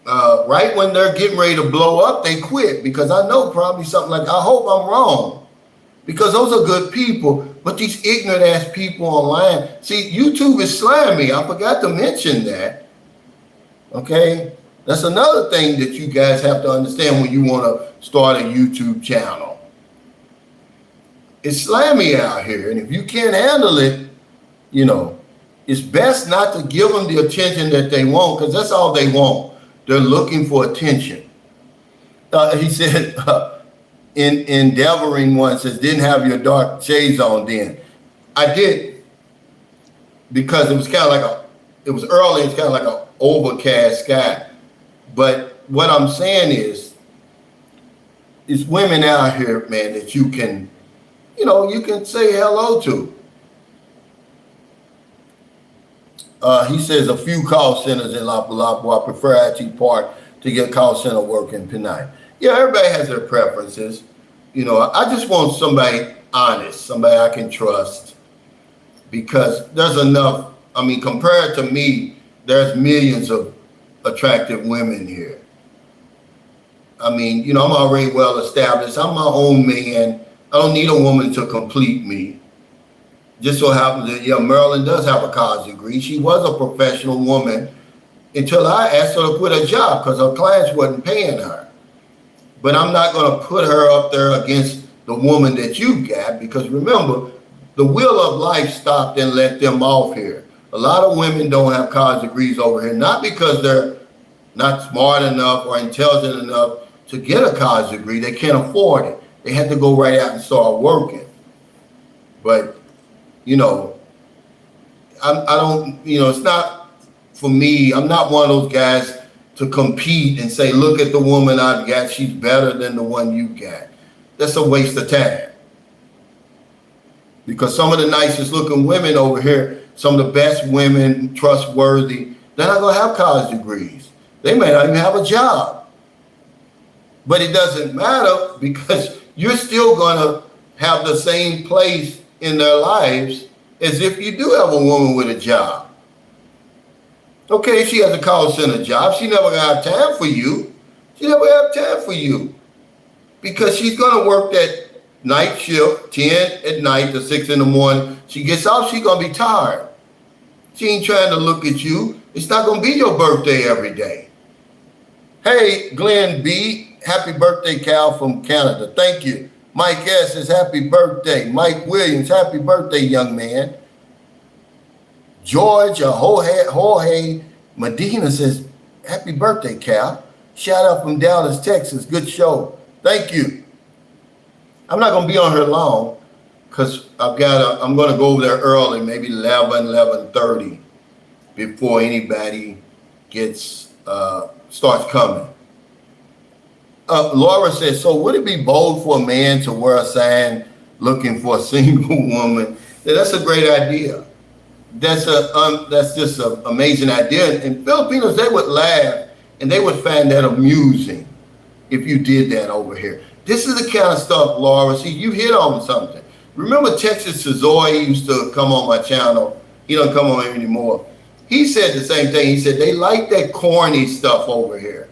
Speaker 1: right when they're getting ready to blow up, they quit, because I know probably something like, I hope I'm wrong, because those are good people. But these ignorant ass people online, see, YouTube is slimy. I forgot to mention that. Okay, that's another thing that you guys have to understand when you want to start a YouTube channel. It's slimy out here, and if you can't handle it, it's best not to give them the attention that they want, because that's all they want. They're looking for attention. He said, endeavoring one says, didn't have your dark shades on then. I did, because it was kind of like it was early, it's kind of like an overcast sky. But what I'm saying is, it's women out here, man, that you can say hello to. He says a few call centers in Lapu-Lapu. I prefer IT Park to get call center work in Penang. Yeah, everybody has their preferences. I just want somebody honest, somebody I can trust, because there's enough. I mean, compared to me, there's millions of attractive women here. I mean, I'm already well established. I'm my own man. I don't need a woman to complete me. Just so happens that, Marilyn does have a college degree. She was a professional woman until I asked her to quit her job because her clients wasn't paying her. But I'm not going to put her up there against the woman that you got, because remember, the wheel of life stopped and let them off here. A lot of women don't have college degrees over here, not because they're not smart enough or intelligent enough to get a college degree. They can't afford it. They had to go right out and start working. But I don't, it's not for me. I'm not one of those guys to compete and say, look at the woman I've got, she's better than the one you got. That's a waste of time. Because some of the nicest looking women over here, some of the best women, trustworthy, they're not gonna have college degrees. They may not even have a job. But it doesn't matter, because you're still gonna have the same place in their lives as if you do have a woman with a job. Okay, she has a call center job. She never gonna have time for you. She never have time for you, because she's gonna work that night shift, 10 at night to 6 in the morning. She gets off, she's gonna be tired. She ain't trying to look at you. It's not gonna be your birthday every day. Hey, Glenn B, happy birthday, Cal from Canada. Thank you. Mike S says happy birthday. Mike Williams, happy birthday, young man. George Jorge Medina says happy birthday, Cal. Shout out from Dallas, Texas. Good show. Thank you. I'm not gonna be on here long, because I'm gonna go over there early, maybe 11:30, before anybody starts coming. Laura says, so would it be bold for a man to wear a sign looking for a single woman? Yeah, that's a great idea. That's just an amazing idea. And Filipinos, they would laugh and they would find that amusing if you did that over here. This is the kind of stuff, Laura, see, you hit on something. Remember Texas Cezoy used to come on my channel. He don't come on anymore. He said the same thing. He said they like that corny stuff over here.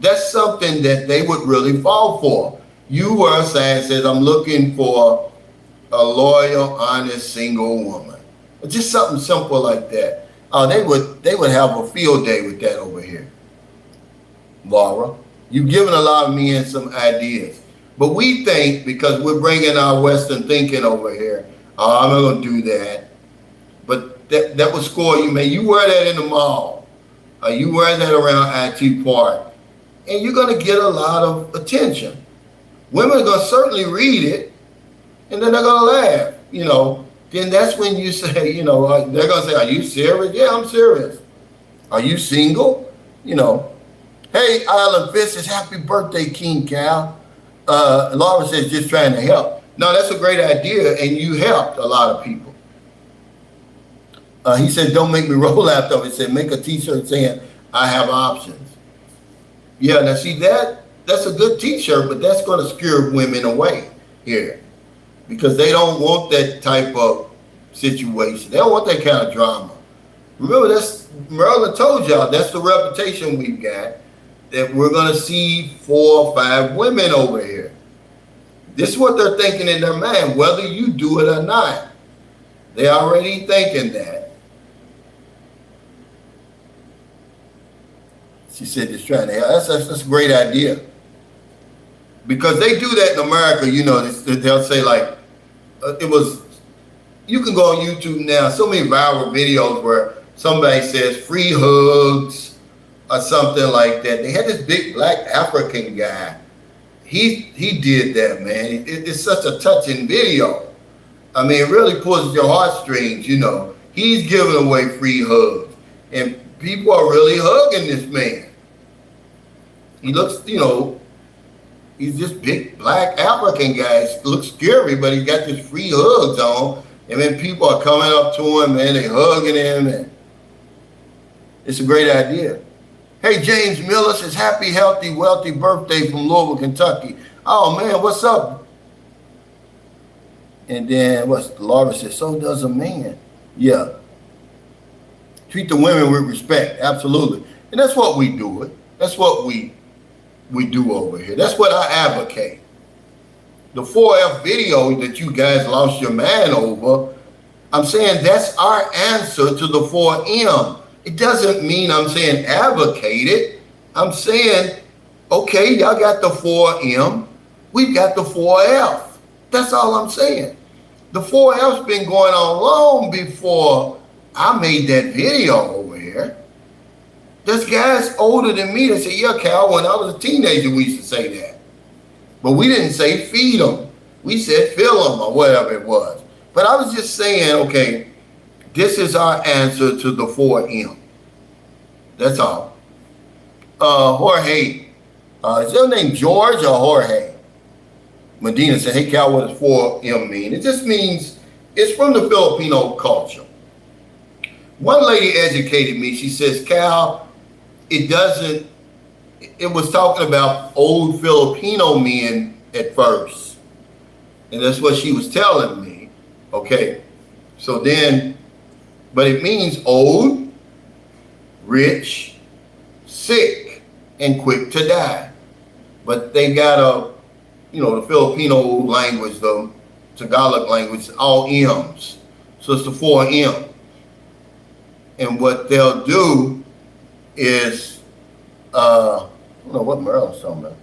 Speaker 1: That's something that they would really fall for. You were saying, says, I'm looking for a loyal, honest, single woman. Just something simple like that. They would have a field day with that over here. Laura, you've given a lot of men some ideas. But we think, because we're bringing our Western thinking over here, I'm not going to do that. But that would score you, man. You wear that in the mall. You wear that around IT Park. And you're going to get a lot of attention. Women are going to certainly read it, and then they're going to laugh, Then that's when you say, they're going to say, are you serious? Yeah, I'm serious. Are you single? Hey, Island Fist says, happy birthday, King Cal. Laura says, just trying to help. No, that's a great idea, and you helped a lot of people. He said, don't make me roll out of it. He said, make a t-shirt saying, I have options. Yeah, now see, that's a good t-shirt, but that's going to scare women away here, because they don't want that type of situation. They don't want that kind of drama. Remember, Marilyn told y'all, that's the reputation we've got, that we're going to see 4 or 5 women over here. This is what they're thinking in their mind, whether you do it or not. They're already thinking that. She said, just trying to help. That's a great idea. Because they do that in America, they'll say like, you can go on YouTube now, so many viral videos where somebody says free hugs or something like that. They had this big black African guy. he did that, man. It's such a touching video. I mean, it really pulls your heartstrings, you know. He's giving away free hugs. And people are really hugging this man. He looks, you know, he's this big black African guy. He looks scary, but he got this free hugs on. And then people are coming up to him, man. They hugging him. And it's a great idea. Hey, James Miller says, happy, healthy, wealthy birthday from Louisville, Kentucky. Oh, man, what's up? And then Laura says, so does a man. Yeah. Treat the women with respect. Absolutely. And that's what we do. That's what we do over here. That's what I advocate. The 4F video that you guys lost your mind over, I'm saying that's our answer to the 4M. It doesn't mean I'm saying advocate it. I'm saying, okay, y'all got the 4M. We've got the 4F. That's all I'm saying. The 4F's been going on long before I made that video over here. There's guys older than me that say, yeah, Cal, when I was a teenager, we used to say that. But we didn't say feed them. We said fill them or whatever it was. But I was just saying, okay, this is our answer to the 4M. That's all. Jorge, is your name George or Jorge? Medina said, hey, Cal, what does 4M mean? It just means it's from the Filipino culture. One lady educated me. She says, Cal, it was talking about old Filipino men at first. And that's what she was telling me. Okay. So then, but it means old, rich, sick, and quick to die. But they got the Filipino language, the Tagalog language, all M's. So it's the 4M. And what they'll do is, I don't know what Merlin's talking about.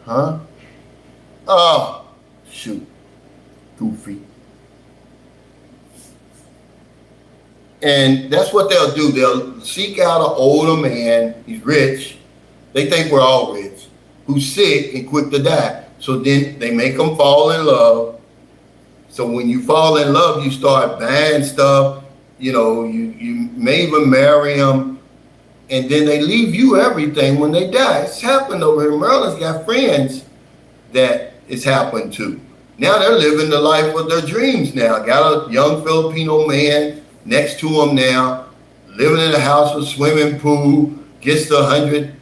Speaker 1: Huh? Oh, shoot. Goofy. And that's what they'll do. They'll seek out an older man. He's rich. They think we're all rich. Who's sick and quick to die. So then they make them fall in love. So when you fall in love, you start buying stuff. You know, you may even marry them. And then they leave you everything when they die. It's happened over here. Merlin's got friends that it's happened to. Now they're living the life of their dreams now. Got a young Filipino man next to them now, living in a house with swimming pool, gets the 100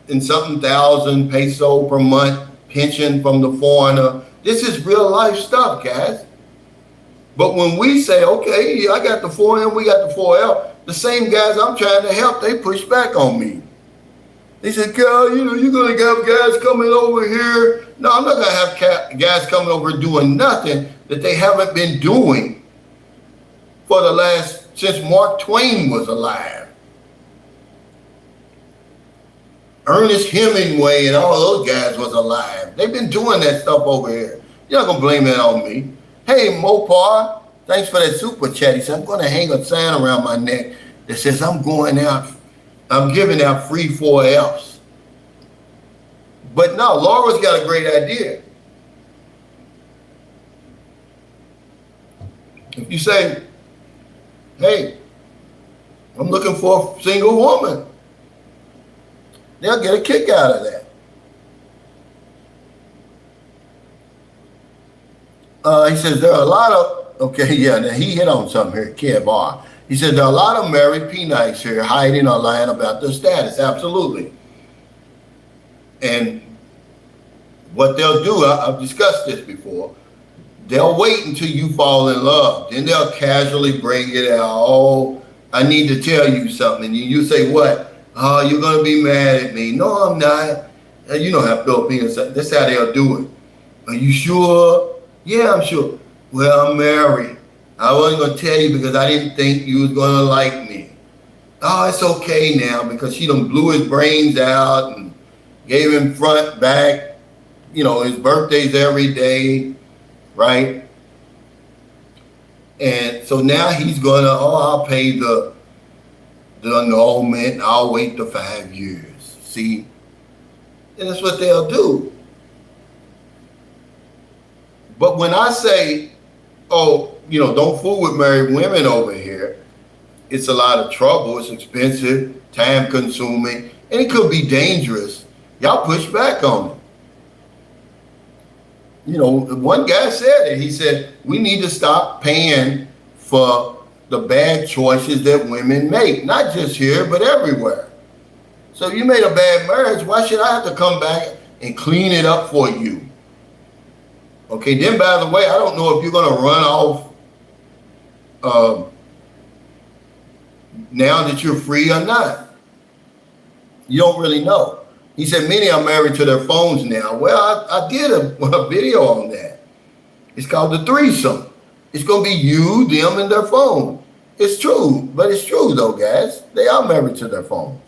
Speaker 1: and something thousand peso per month pension from the foreigner. This is real life stuff, guys. But when we say, okay, I got the 4M, we got the 4L, the same guys I'm trying to help, they push back on me. They said, Cal, you're going to have guys coming over here. No, I'm not going to have guys coming over doing nothing that they haven't been doing for since Mark Twain was alive. Ernest Hemingway and all those guys was alive. They've been doing that stuff over here. You're not going to blame that on me. Hey, Mopar, thanks for that super chat. He said, I'm going to hang a sign around my neck that says I'm giving out free 4Fs. But no, Laura's got a great idea. If you say, hey, I'm looking for a single woman, they'll get a kick out of that. He says there are a lot of, okay, yeah, now he hit on something here, Kev R. He said there are a lot of married P-Nights here hiding or lying about their status. Absolutely. And what they'll do, I've discussed this before, they'll wait until you fall in love. Then they'll casually bring it out. Oh, I need to tell you something. And you say, what? Oh, you're going to be mad at me. No, I'm not. You know how Filipinos say. That's how they'll do it. Are you sure? Yeah, I'm sure. Well, I'm married. I wasn't going to tell you because I didn't think you was going to like me. Oh, it's okay now because she done blew his brains out and gave him front, back, his birthday's every day, right? And so now he's going to, I'll pay the annulment and I'll wait the 5 years. See, And that's what they'll do. But when I say, oh, don't fool with married women over here, it's a lot of trouble, it's expensive, time consuming, and it could be dangerous. Y'all push back on it. One guy said it. He said, we need to stop paying for the bad choices that women make, not just here, but everywhere. So you made a bad marriage, why should I have to come back and clean it up for you? Okay, then by the way, I don't know if you're going to run off now that you're free or not. You don't really know. He said many are married to their phones now. Well, I did a video on that. It's called the threesome. It's going to be you, them, and their phone. It's true, but it's true though, guys. They are married to their phone.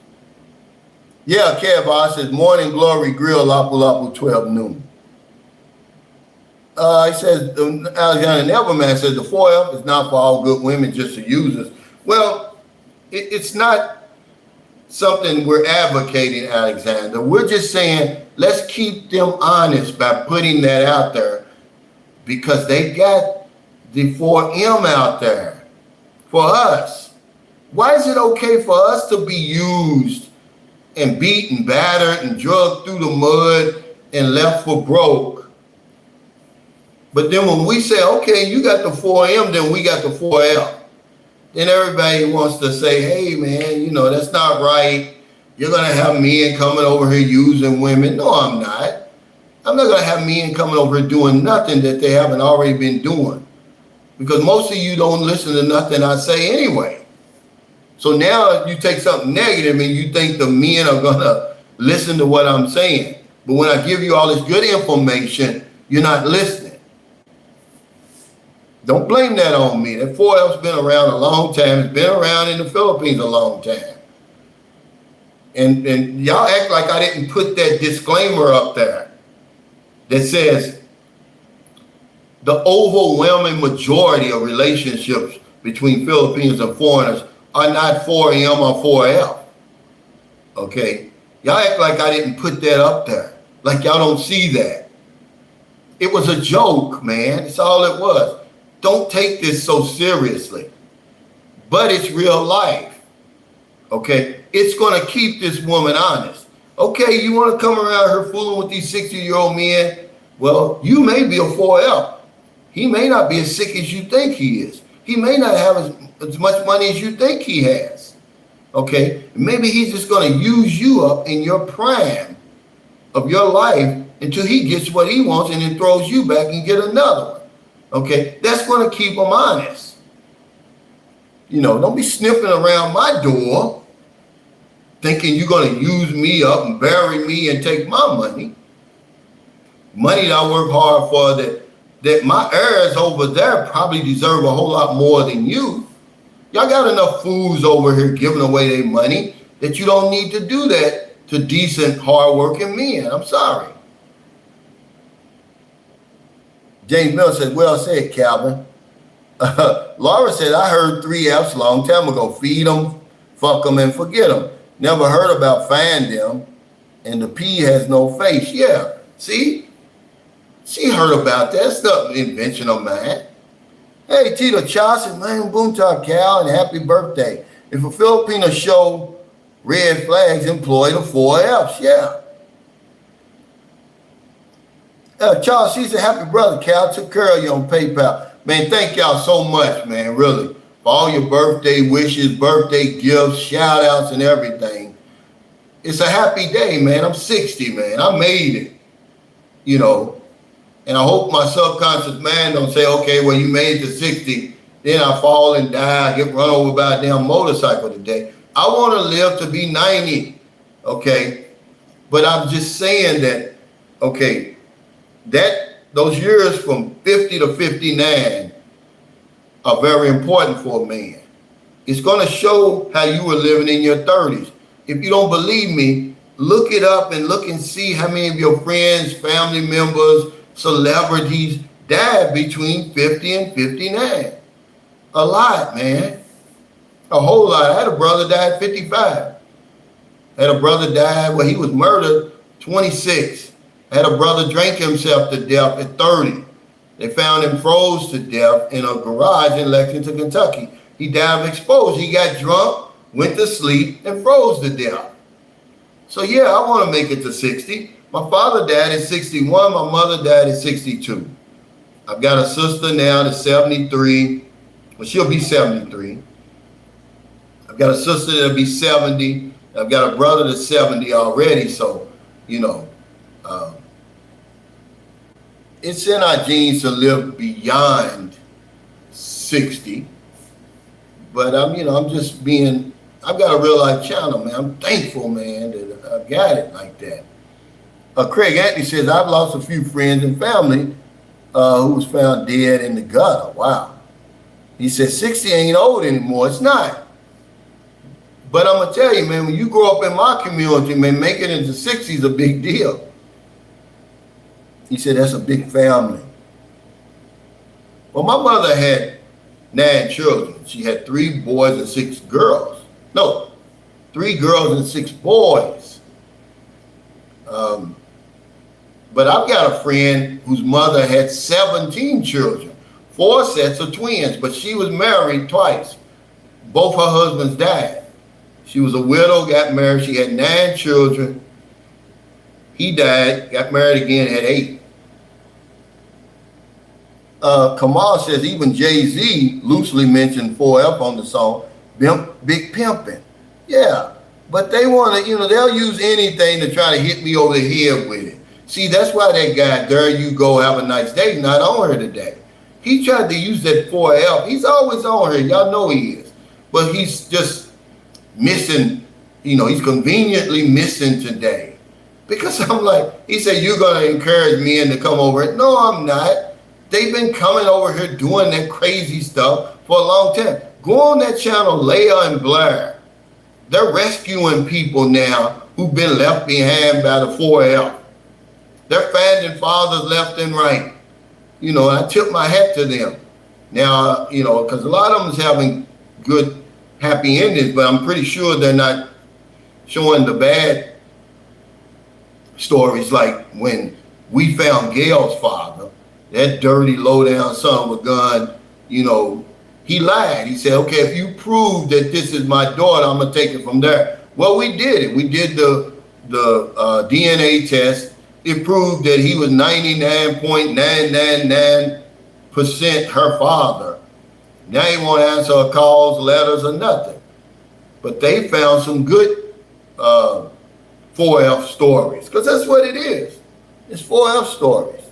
Speaker 1: Yeah, Kev says, Morning Glory Grill, Lapu Lapu, 12 noon. He says, Alexander Neverman says, the 4F is not for all good women, just the users. Well, it's not something we're advocating, Alexander. We're just saying, let's keep them honest by putting that out there, because they got the 4M out there for us. Why is it okay for us to be used and beaten, battered, and drugged through the mud and left for broke? But then when we say, okay, you got the 4M, then we got the 4L. Then everybody wants to say, hey, man, that's not right. You're going to have men coming over here using women. No, I'm not. I'm not going to have men coming over here doing nothing that they haven't already been doing. Because most of you don't listen to nothing I say anyway. So now you take something negative and you think the men are going to listen to what I'm saying. But when I give you all this good information, you're not listening. Don't blame that on me. That 4F's been around a long time. It's been around in the Philippines a long time. And y'all act like I didn't put that disclaimer up there that says the overwhelming majority of relationships between Filipinos and foreigners are not 4M or 4F. Okay? Y'all act like I didn't put that up there. Like y'all don't see that. It was a joke, man. That's all it was. Don't take this so seriously. But it's real life. Okay? It's going to keep this woman honest. Okay, you want to come around here fooling with these 60-year-old men? Well, you may be a 4L. He may not be as sick as you think he is. He may not have as much money as you think he has. Okay? Maybe he's just going to use you up in your prime of your life until he gets what he wants and then throws you back and get another one. Okay, that's going to keep them honest. Don't be sniffing around my door thinking you're going to use me up and bury me and take my money. Money that I work hard for, that my heirs over there probably deserve a whole lot more than you. Y'all got enough fools over here giving away their money that you don't need to do that to decent, hardworking men. I'm sorry. James Miller said, well said, Calvin. Laura said, I heard 3Fs a long time ago. Feed them, fuck them, and forget them. Never heard about find them, and the P has no face. Yeah, see? She heard about that. It's not an invention of mine. Hey, Tito Chaucer, man, boom talk, Cal, and happy birthday. If a Filipino show red flags, employ the 4Fs. Yeah. Charles, she's a happy brother, Cal. Took care of you on PayPal. Man, thank y'all so much, man, really. For all your birthday wishes, birthday gifts, shout outs, and everything. It's a happy day, man. I'm 60, man. I made it. And I hope my subconscious mind don't say, okay, well, you made it to 60, then I fall and die, get run over by a damn motorcycle today. I want to live to be 90, okay? But I'm just saying that, okay, those years from 50 to 59 are very important for a man. It's going to show how you were living in your 30s. If you don't believe me, look it up and look and see how many of your friends, family members, celebrities died between 50 and 59. A lot, man. A whole lot. I had a brother die at 55. Had a brother die, well, he was murdered 26. Had a brother drink himself to death at 30. They found him froze to death in a garage in Lexington, Kentucky. He died of exposure. He got drunk, went to sleep, and froze to death. So yeah, I want to make it to 60. My father died at 61. My mother died at 62. I've got a sister now that's 73. Well, she'll be 73. I've got a sister that'll be 70. I've got a brother that's 70 already. So, you know, it's in our genes to live beyond 60. But I'm just being, I've got a real life channel, man. I'm thankful, man, that I've got it like that. Craig Anthony says, I've lost a few friends and family who was found dead in the gutter. Wow. He said, 60 ain't old anymore. It's not. But I'm going to tell you, man, when you grow up in my community, man, making it into 60 is a big deal. He said, that's a big family. Well, my mother had 9 children. She had 3 boys and 6 girls. No, 3 girls and 6 boys. But I've got a friend whose mother had 17 children, 4 sets of twins, but she was married twice. Both her husbands died. She was a widow, got married. She had 9 children. He died, got married again, had 8. Kamal says even Jay-Z loosely mentioned 4F on the song, Big Pimpin'. Yeah, but they want to, they'll use anything to try to hit me over the head with it. See, that's why that guy, there you go, have a nice day, not on here today. He tried to use that 4F. He's always on here. Y'all know he is. But he's just missing, he's conveniently missing today. Because I'm like, he said, you're going to encourage men to come over. No, I'm not. They've been coming over here doing that crazy stuff for a long time. Go on that channel, Leah and Blair. They're rescuing people now who've been left behind by the 4F. They're finding fathers left and right. I tip my hat to them. Now, because a lot of them is having good, happy endings, but I'm pretty sure they're not showing the bad stories like when we found Gail's father, that dirty, low-down son with a gun, he lied. He said, okay, if you prove that this is my daughter, I'm going to take it from there. Well, we did it. We did the DNA test. It proved that he was 99.999% her father. Now he won't answer her calls, letters, or nothing. But they found some good 4F stories, because that's what it is. It's 4F stories.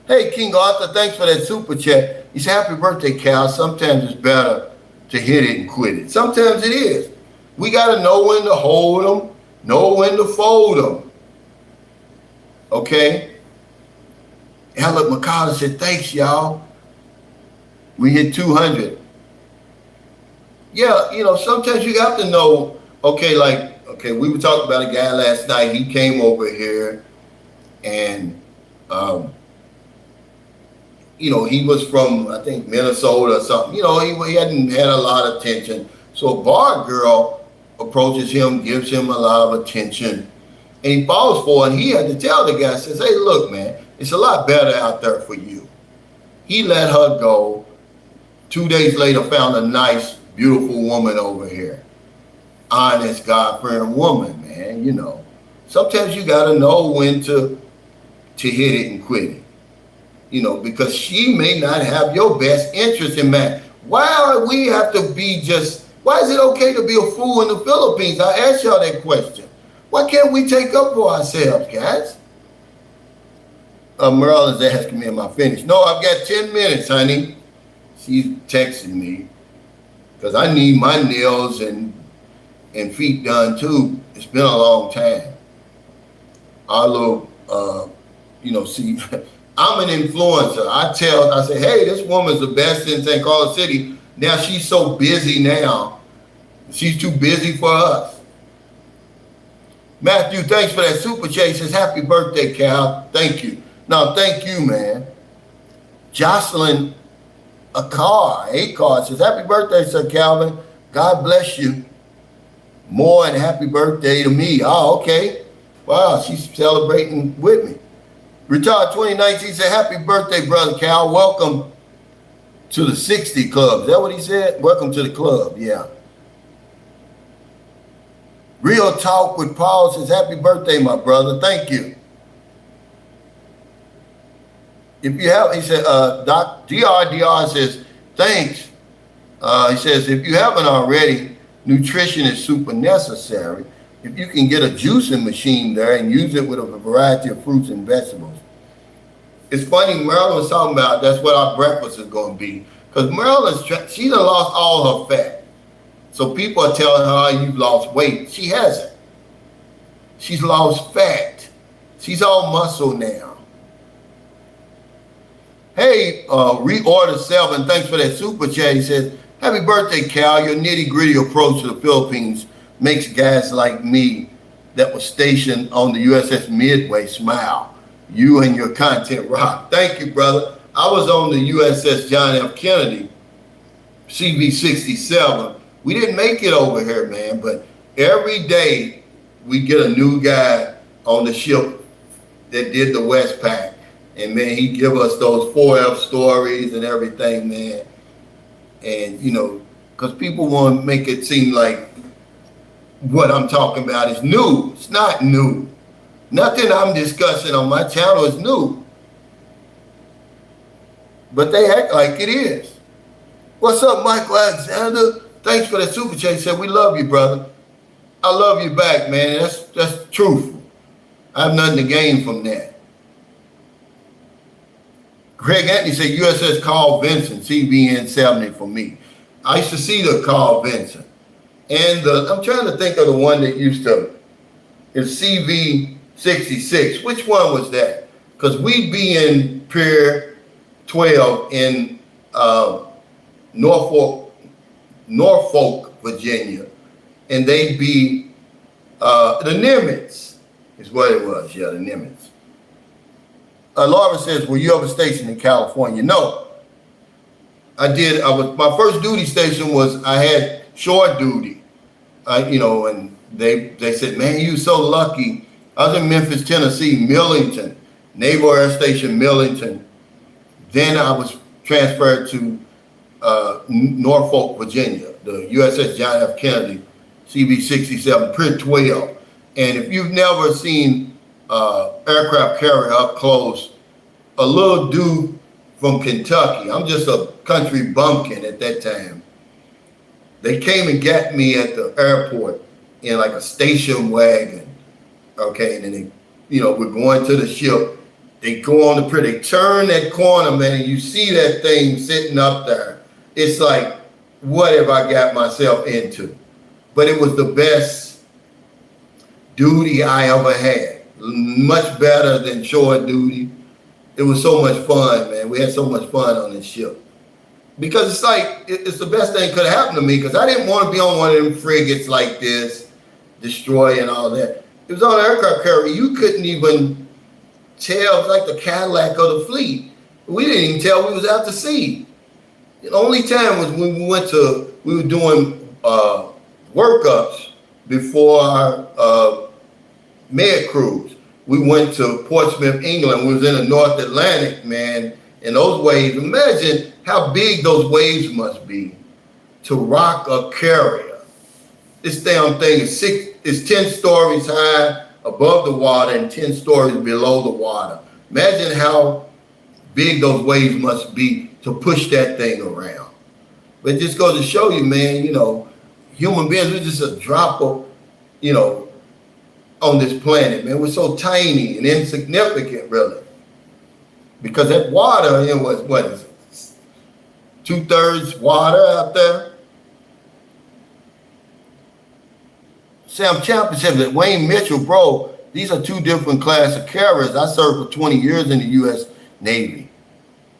Speaker 1: Hey, King Arthur, thanks for that super chat. He said, happy birthday, Cal. Sometimes it's better to hit it and quit it. Sometimes it is. We got to know when to hold them, know when to fold them. Okay? Alec McCall said, thanks, y'all. We hit 200. Yeah, sometimes you have to know, okay, we were talking about a guy last night. He came over here and, he was from, I think, Minnesota or something. He hadn't had a lot of attention. So a bar girl approaches him, gives him a lot of attention, and he falls for it. And he had to tell the guy, says, hey, look, man, it's a lot better out there for you. He let her go. 2 days later, found a nice, beautiful woman over here. Honest, God-fearing woman, man, Sometimes you got to know when to hit it and quit it. Because she may not have your best interest in mind. Why do we have to be why is it okay to be a fool in the Philippines? I asked y'all that question. Why can't we take up for ourselves, guys? Merlin's asking me, am I finished? No, I've got 10 minutes, honey. She's texting me because I need my nails and feet done too. It's been a long time. Our little, see, I'm an influencer. I say, hey, this woman's the best in St. Carlos City. Now she's so busy now. She's too busy for us. Matthew, thanks for that super chat. He says, happy birthday, Cal. Thank you. No, thank you, man. Jocelyn A-Car says, happy birthday, Sir Calvin. God bless you. More and happy birthday to me. Oh, okay. Wow, she's celebrating with me. Retired 2019 said, happy birthday, brother Cal. Welcome to the 60 club. Is that what he said? Welcome to the club, yeah. Real Talk with Paul says, happy birthday, my brother. Thank you. If you have, he said, DR says, thanks. He says, if you haven't already, nutrition is super necessary. If you can get a juicing machine there and use it with a variety of fruits and vegetables. It's funny, Marilyn was talking about that's what our breakfast is going to be. Because Marilyn's, she done lost all her fat. So people are telling her, you've lost weight. She hasn't. She's lost fat. She's all muscle now. Hey, Reorder 7, thanks for that super chat. He says, happy birthday, Cal. Your nitty-gritty approach to the Philippines makes guys like me that was stationed on the USS Midway smile. You and your content rock. Thank you, brother. I was on the USS John F. Kennedy, CV-67. We didn't make it over here, man, but every day we get a new guy on the ship that did the Westpac. And man, he give us those 4F stories and everything, man. And you know, because people want to make it seem like what I'm talking about is new. It's not new. Nothing I'm discussing on my channel is new. But they act like it is. What's up, Michael Alexander? Thanks for the super chat. He said, we love you, brother. I love you back, man. That's truthful. I have nothing to gain from that. Greg Anthony said, USS Carl Vinson, CBN 70 for me. I used to see the Carl Vinson. And I'm trying to think of the one that used to, it's CV-66. Which one was that? Because we'd be in Pier 12 in Norfolk, Virginia. And they'd be, the Nimitz is what it was. Yeah, the Nimitz. Laura says, were you ever stationed in California? No. I did. My first duty station was, I had shore duty. You know, and they said, man, you so lucky. I was in Memphis, Tennessee, Millington, Naval Air Station, Millington. Then I was transferred to Norfolk, Virginia, the USS John F. Kennedy, CV-67, Pier 12. And if you've never seen aircraft carrier up close, a little dude from Kentucky, I'm just a country bumpkin at that time. They came and got me at the airport in like a station wagon, okay, and then they, you know, we're going to the ship. They go on the pier, they turn that corner, man, and you see that thing sitting up there. It's like, what have I got myself into? But it was the best duty I ever had. Much better than shore duty. It was so much fun, man. We had so much fun on this ship. Because it's like, it's the best thing could have happened to me, because I didn't want to be on one of them frigates like this, destroy and all that. It was on an aircraft carrier. You couldn't even tell. It was like the Cadillac of the fleet. We didn't even tell we was out to sea. The only time was when we were doing workups before our med cruise. We went to Portsmouth, England. We was in the North Atlantic, man. And those waves, imagine how big those waves must be to rock a carrier. This damn thing is 10 stories high above the water and 10 stories below the water. Imagine how big those waves must be to push that thing around. But it just goes to show you, man, you know, human beings, we're just a drop of, you know, on this planet, man. We're so tiny and insignificant, really. Because that water, you know, what is it? 2/3 water out there. Sam Champion said that Wayne Mitchell, bro, these are two different class of carriers. I served for 20 years in the U.S. Navy.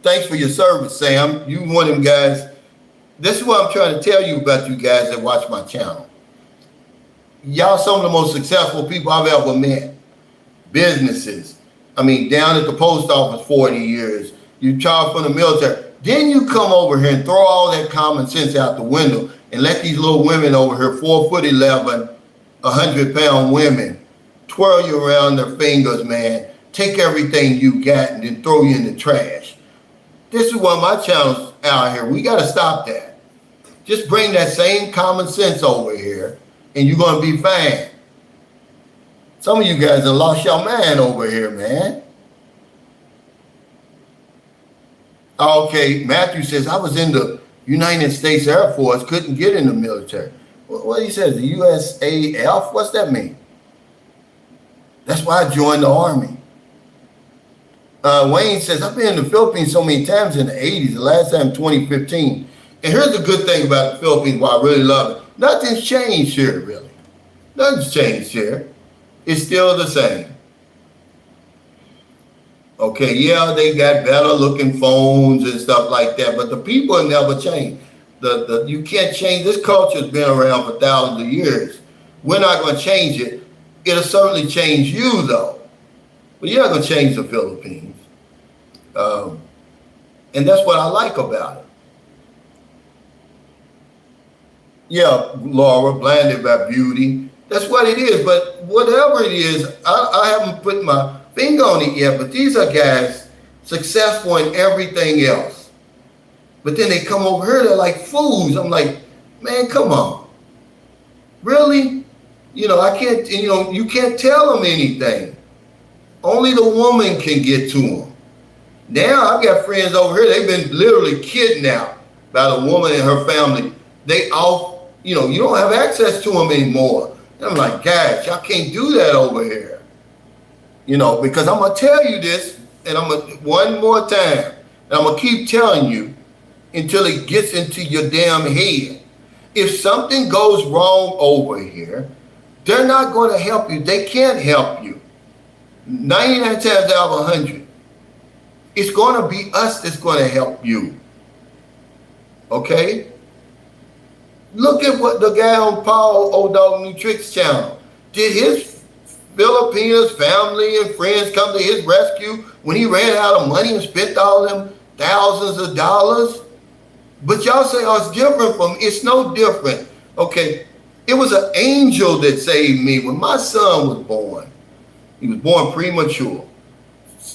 Speaker 1: Thanks for your service, Sam. You one of them guys. This is what I'm trying to tell you about you guys that watch my channel. Y'all some of the most successful people I've ever met. Businesses. I mean, down at the post office 40 years. You charge from the military. Then you come over here and throw all that common sense out the window and let these little women over here, 4'11", 100-pound women, twirl you around their fingers, man, take everything you got and then throw you in the trash. This is one of my channels out here. We got to stop that. Just bring that same common sense over here and you're going to be fine. Some of you guys have lost your mind over here, man. Okay, Matthew says, I was in the United States Air Force, couldn't get in the military. What he says, the USAF? What's that mean? That's why I joined the Army. Wayne says, I've been in the Philippines so many times in the 80s, the last time 2015. And here's the good thing about the Philippines, why I really love it. Nothing's changed here, really. Nothing's changed here. It's still the same. Okay, yeah, they got better looking phones and stuff like that, but the people have never changed. You can't change. This culture's been around for thousands of years. We're not going to change it. It'll certainly change you, though. But you're not going to change the Philippines. And that's what I like about it. Yeah, Laura, blinded by beauty. That's what it is. But whatever it is, I haven't put my finger on it yet, but these are guys successful in everything else. But then they come over here, they're like fools. I'm like, man, come on. Really? You know, I can't, you know, you can't tell them anything. Only the woman can get to them. Now I've got friends over here, they've been literally kidnapped by the woman and her family. They all, you know, you don't have access to them anymore. And I'm like, guys, y'all can't do that over here. You know, because I'm going to tell you this, and I'm going to, one more time, and I'm going to keep telling you until it gets into your damn head. If something goes wrong over here, they're not going to help you. They can't help you. 99 times out of 100, it's going to be us that's going to help you. Okay? Look at what the guy on Paul Old Dog New Tricks channel did. His Filipinos, family, and friends come to his rescue when he ran out of money and spent all them thousands of dollars. But y'all say, oh, it's different from, it's no different. Okay, it was an angel that saved me when my son was born. He was born premature.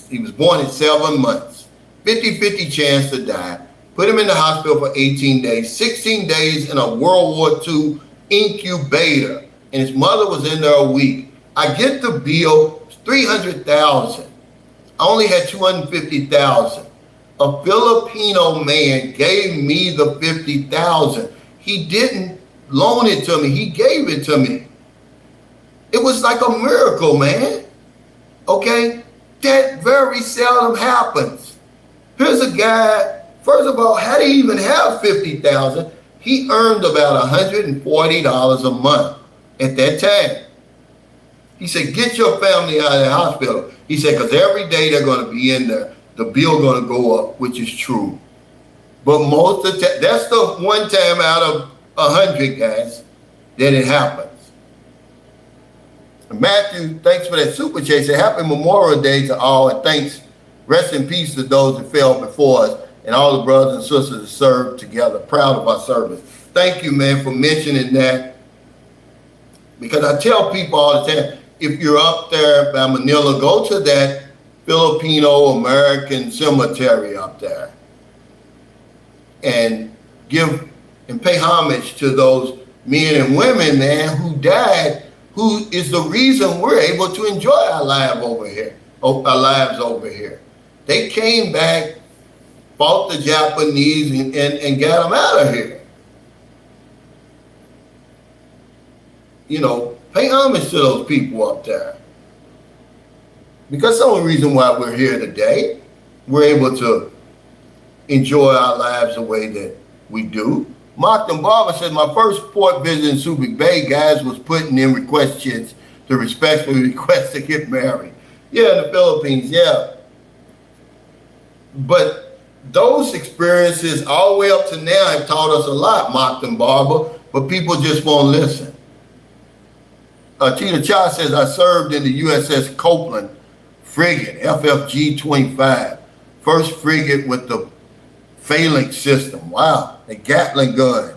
Speaker 1: He was born at 7 months. 50-50 chance to die. Put him in the hospital for 18 days, 16 days in a World War II incubator. And his mother was in there a week. I get the bill, $300,000. I only had $250,000. A Filipino man gave me the $50,000. He didn't loan it to me. He gave it to me. It was like a miracle, man. Okay? That very seldom happens. Here's a guy, first of all, how did he even have $50,000? He earned about $140 a month at that time. He said, get your family out of the hospital. He said, because every day they're going to be in there, the bill going to go up, which is true. But most of the time, that's the one time out of 100, guys, that it happens. Matthew, thanks for that super chase. Happy Memorial Day to all, and thanks, rest in peace to those that fell before us, and all the brothers and sisters that served together. Proud of our service. Thank you, man, for mentioning that. Because I tell people all the time, if you're up there by Manila, go to that Filipino American cemetery up there and give and pay homage to those men and women, man, who died, who is the reason we're able to enjoy our lives over here. They came back, fought the Japanese, and got them out of here. You know, pay homage to those people up there. Because the only reason why we're here today, we're able to enjoy our lives the way that we do. Martin Barber said, my first port visit in Subic Bay, guys was putting in request chits to respectfully request to get married. Yeah, in the Philippines, yeah. But those experiences all the way up to now have taught us a lot, Martin Barber, but people just won't listen. Tina Cha says, I served in the USS Copeland frigate, FFG 25. First frigate with the phalanx system. Wow, a Gatling gun.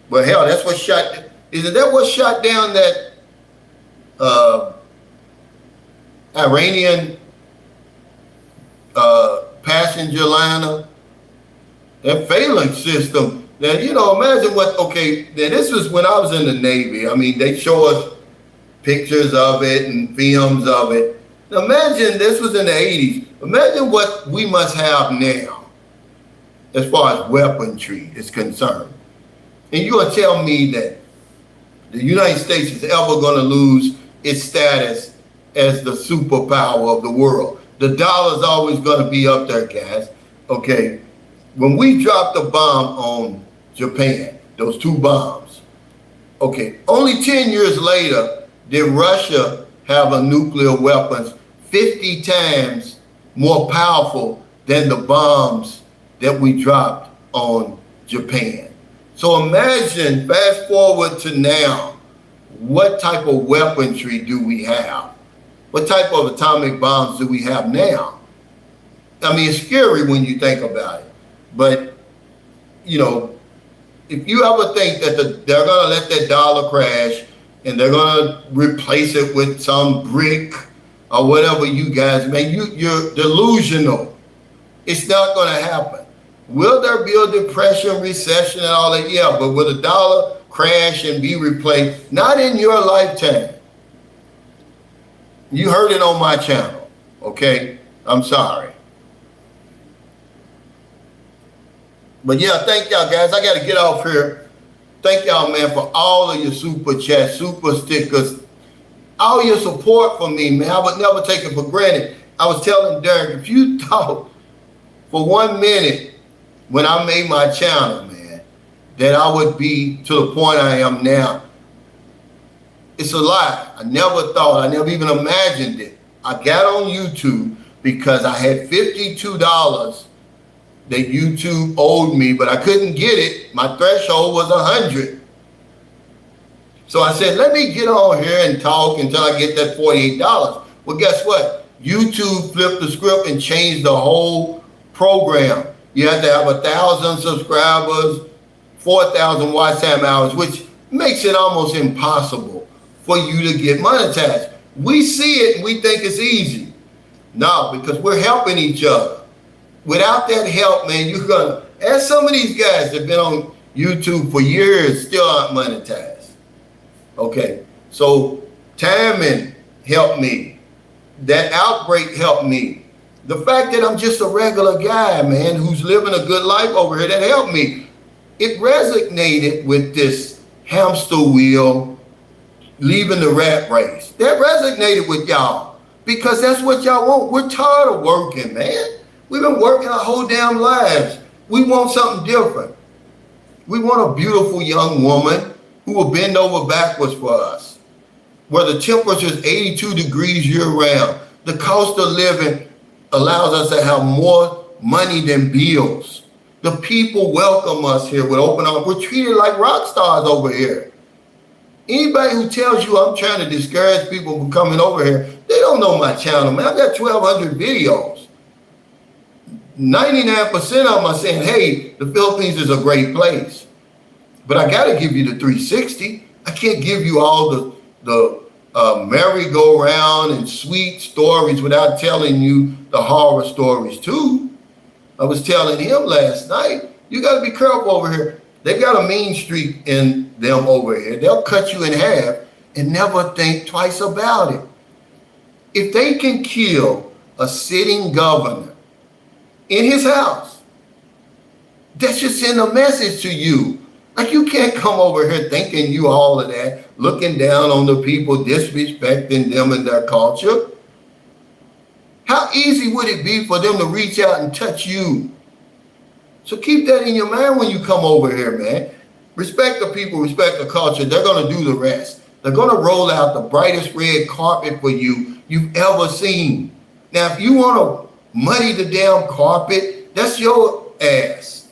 Speaker 1: But hell, that's what shot, isn't that what shot down that Iranian passenger liner, that phalanx system. Now, you know, imagine what, okay, now this was when I was in the Navy. I mean, they show us pictures of it and films of it. Now imagine this was in the 80s. Imagine what we must have now as far as weaponry is concerned. And you're going to tell me that the United States is ever going to lose its status as the superpower of the world. The dollar's always going to be up there, guys. Okay, when we dropped the bomb on Japan, those 2 bombs, okay, only 10 years later did Russia have a nuclear weapons 50 times more powerful than the bombs that we dropped on Japan. So imagine, fast forward to now, what type of weaponry do we have? What type of atomic bombs do we have now? I mean, it's scary when you think about it. But, you know, if you ever think that they're going to let that dollar crash and they're going to replace it with some brick or whatever, you guys, man, you're delusional. It's not going to happen. Will there be a depression, recession, and all that? Yeah, but will the dollar crash and be replaced? Not in your lifetime. You heard it on my channel, okay? I'm sorry. But yeah, thank y'all, guys. I got to get off here. Thank y'all, man, for all of your super chats, super stickers, all your support for me, man. I would never take it for granted. I was telling Derek, if you thought for 1 minute when I made my channel, man, that I would be to the point I am now, it's a lie. I never thought, I never even imagined it. I got on YouTube because I had $52 that YouTube owed me, but I couldn't get it. My threshold was 100. So I said, let me get on here and talk until I get that $48. Well, guess what? YouTube flipped the script and changed the whole program. You have to have 1,000 subscribers, 4,000 watch time hours, which makes it almost impossible for you to get monetized. We see it and we think it's easy. No, because we're helping each other. Without that help, man, you're gonna, as some of these guys that have been on YouTube for years still aren't monetized. Okay, so timing helped me. That outbreak helped me. The fact that I'm just a regular guy, man, who's living a good life over here, that helped me. It resonated with this hamster wheel, leaving the rat race. That resonated with y'all because that's what y'all want. We're tired of working, man. We've been working our whole damn lives. We want something different. We want a beautiful young woman who will bend over backwards for us, where the temperature is 82 degrees year round. The cost of living allows us to have more money than bills. The people welcome us here with open arms. We're treated like rock stars over here. Anybody who tells you I'm trying to discourage people from coming over here, they don't know my channel, man. I've got 1,200 videos. 99% of them are saying, hey, the Philippines is a great place. But I got to give you the 360. I can't give you all the merry-go-round and sweet stories without telling you the horror stories too. I was telling him last night, you got to be careful over here. They got a mean streak in them over here. They'll cut you in half and never think twice about it. If they can kill a sitting governor in his house, that should send a message to you. Like, you can't come over here thinking you all of that, looking down on the people, disrespecting them and their culture. How easy would it be for them to reach out and touch you? So keep that in your mind when you come over here, man. Respect the people, respect the culture. They're going to do the rest. They're going to roll out the brightest red carpet for you've ever seen. Now, if you want to muddy the damn carpet, that's your ass.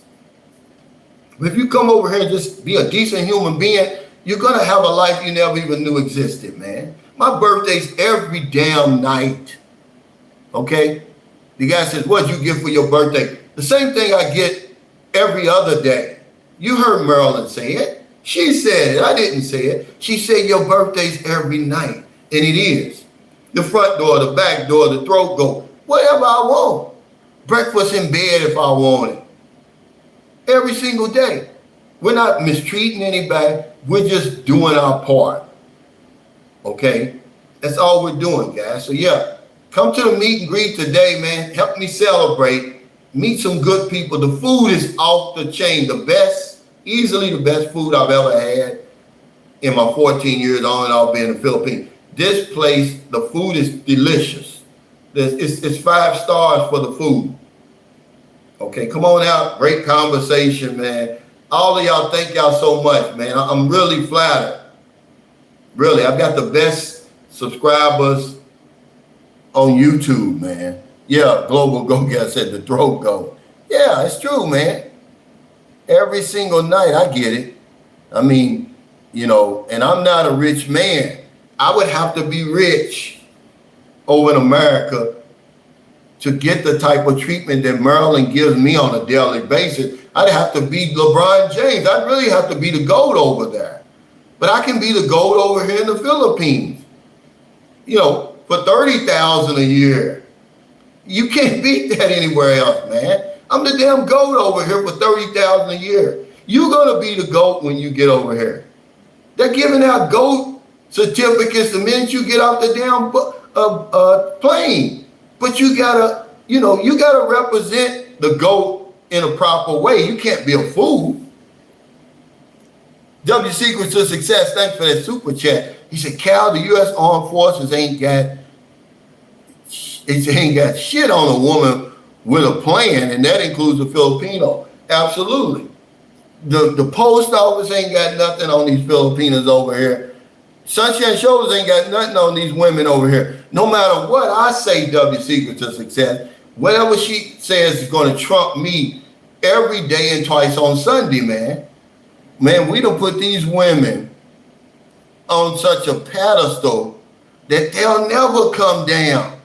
Speaker 1: But if you come over here and just be a decent human being, you're going to have a life you never even knew existed, man. My birthday's every damn night. Okay? The guy says, what'd you get for your birthday? The same thing I get every other day. You heard Marilyn say it. She said it. I didn't say it. She said your birthday's every night. And it is. The front door, the back door, the throat goat, whatever I want. Breakfast in bed if I want it. Every single day. We're not mistreating anybody. We're just doing our part. Okay? That's all we're doing, guys. So yeah, come to the meet and greet today, man. Help me celebrate. Meet some good people. The food is off the chain. The best, easily the best food I've ever had in my 14 years on and off being in the Philippines. This place, the food is delicious. It's 5 stars for the food. Okay, come on out. Great conversation, man. All of y'all, thank y'all so much, man. I'm really flattered. Really, I've got the best subscribers on YouTube, man. Yeah, Global Go-Getter said the throat go. Yeah, it's true, man. Every single night, I get it. I mean, you know, and I'm not a rich man. I would have to be rich over in America to get the type of treatment that Maryland gives me on a daily basis. I'd have to be LeBron James. I'd really have to be the GOAT over there. But I can be the GOAT over here in the Philippines. You know, for $30,000 a year. You can't beat that anywhere else, man. I'm the damn GOAT over here for $30,000 a year. You're gonna be the GOAT when you get over here. They're giving out GOAT certificates the minute you get off the damn plane. But you gotta, you know, you gotta represent the GOAT in a proper way. You can't be a fool. W Secrets to Success, thanks for that super chat. He said, Cal, the U.S. Armed Forces ain't got shit on a woman with a plan, and that includes a Filipino. Absolutely. The post office ain't got nothing on these Filipinos over here. Sunshine Shoulders ain't got nothing on these women over here. No matter what I say, W Secret to Success, whatever she says is going to trump me every day and twice on Sunday, man. Man, we don't put these women on such a pedestal that they'll never come down.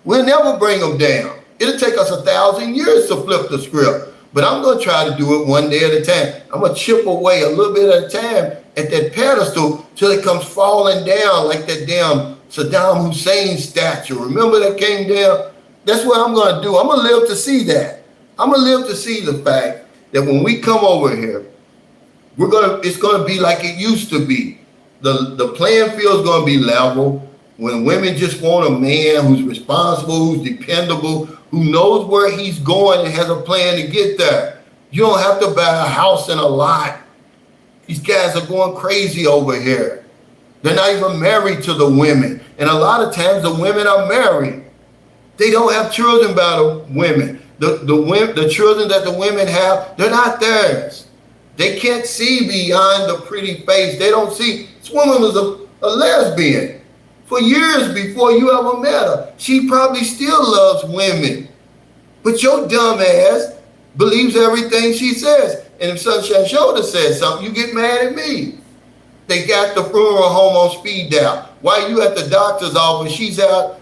Speaker 1: We'll never bring them down. It'll take us 1,000 years to flip the script. But I'm going to try to do it one day at a time. I'm going to chip away a little bit at a time at that pedestal till it comes falling down like that damn Saddam Hussein statue. Remember that came down? That's what I'm going to do. I'm going to live to see that. I'm going to live to see the fact that when we come over here, it's going to be like it used to be. The playing field is going to be level. When women just want a man who's responsible, who's dependable, who knows where he's going and has a plan to get there. You don't have to buy a house and a lot. These guys are going crazy over here. They're not even married to the women. And a lot of times the women are married. They don't have children by the women. The children that the women have, they're not theirs. They can't see beyond the pretty face. They don't see. This woman was a lesbian for years before you ever met her. She probably still loves women. But your dumb ass believes everything she says. And if Sunshine Shoulder says something, you get mad at me. They got the funeral home on speed dial. While you at the doctor's office, she's out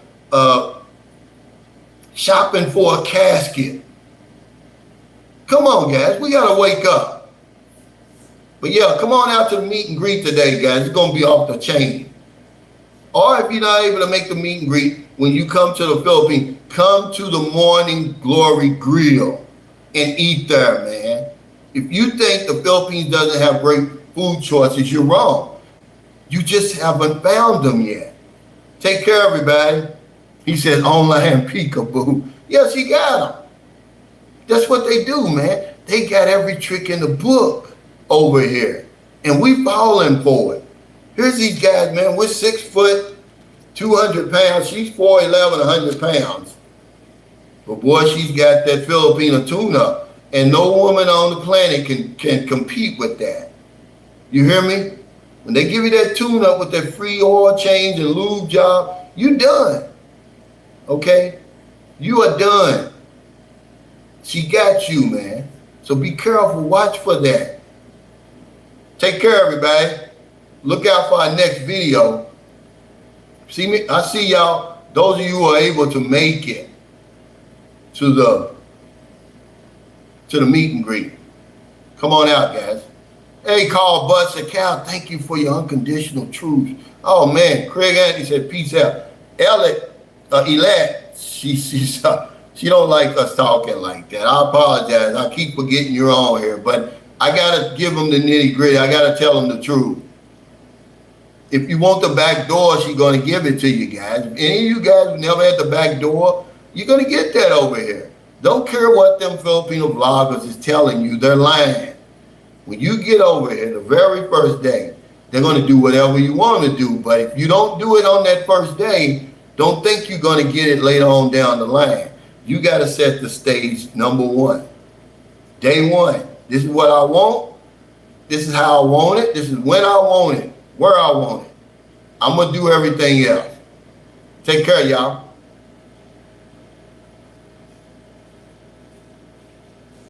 Speaker 1: shopping for a casket. Come on, guys. We got to wake up. But yeah, come on out to the meet and greet today, guys. It's going to be off the chain. Or if you're not able to make the meet and greet, when you come to the Philippines, come to the Morning Glory Grill and eat there, man. If you think the Philippines doesn't have great food choices, you're wrong. You just haven't found them yet. Take care, everybody. He says, online peekaboo. Yes, he got them. That's what they do, man. They got every trick in the book over here. And we falling for it. Here's these guys, man. We're 6 foot, 200 pounds. She's 4'11", 100 pounds. But boy, she's got that Filipino tune-up. And no woman on the planet can compete with that. You hear me? When they give you that tune-up with that free oil change and lube job, you done. Okay? You are done. She got you, man. So be careful. Watch for that. Take care, everybody. Look out for our next video. See me? I see y'all. Those of you who are able to make it to the meet and greet. Come on out, guys. Hey, Carl Butts and Cal, thank you for your unconditional truth. Oh man, Craig Anthony said peace out. Elette, she don't like us talking like that. I apologize. I keep forgetting you're on here, but I gotta give them the nitty gritty. I gotta tell them the truth. If you want the back door, she's gonna give it to you guys. If any of you guys who never had the back door, you're gonna get that over here. Don't care what them Filipino vloggers is telling you, they're lying. When you get over here the very first day, they're gonna do whatever you want to do. But if you don't do it on that first day, don't think you're gonna get it later on down the line. You gotta set the stage number one. Day one, this is what I want. This is how I want it. This is when I want it, where I want it. I'm gonna do everything else. Take care, y'all.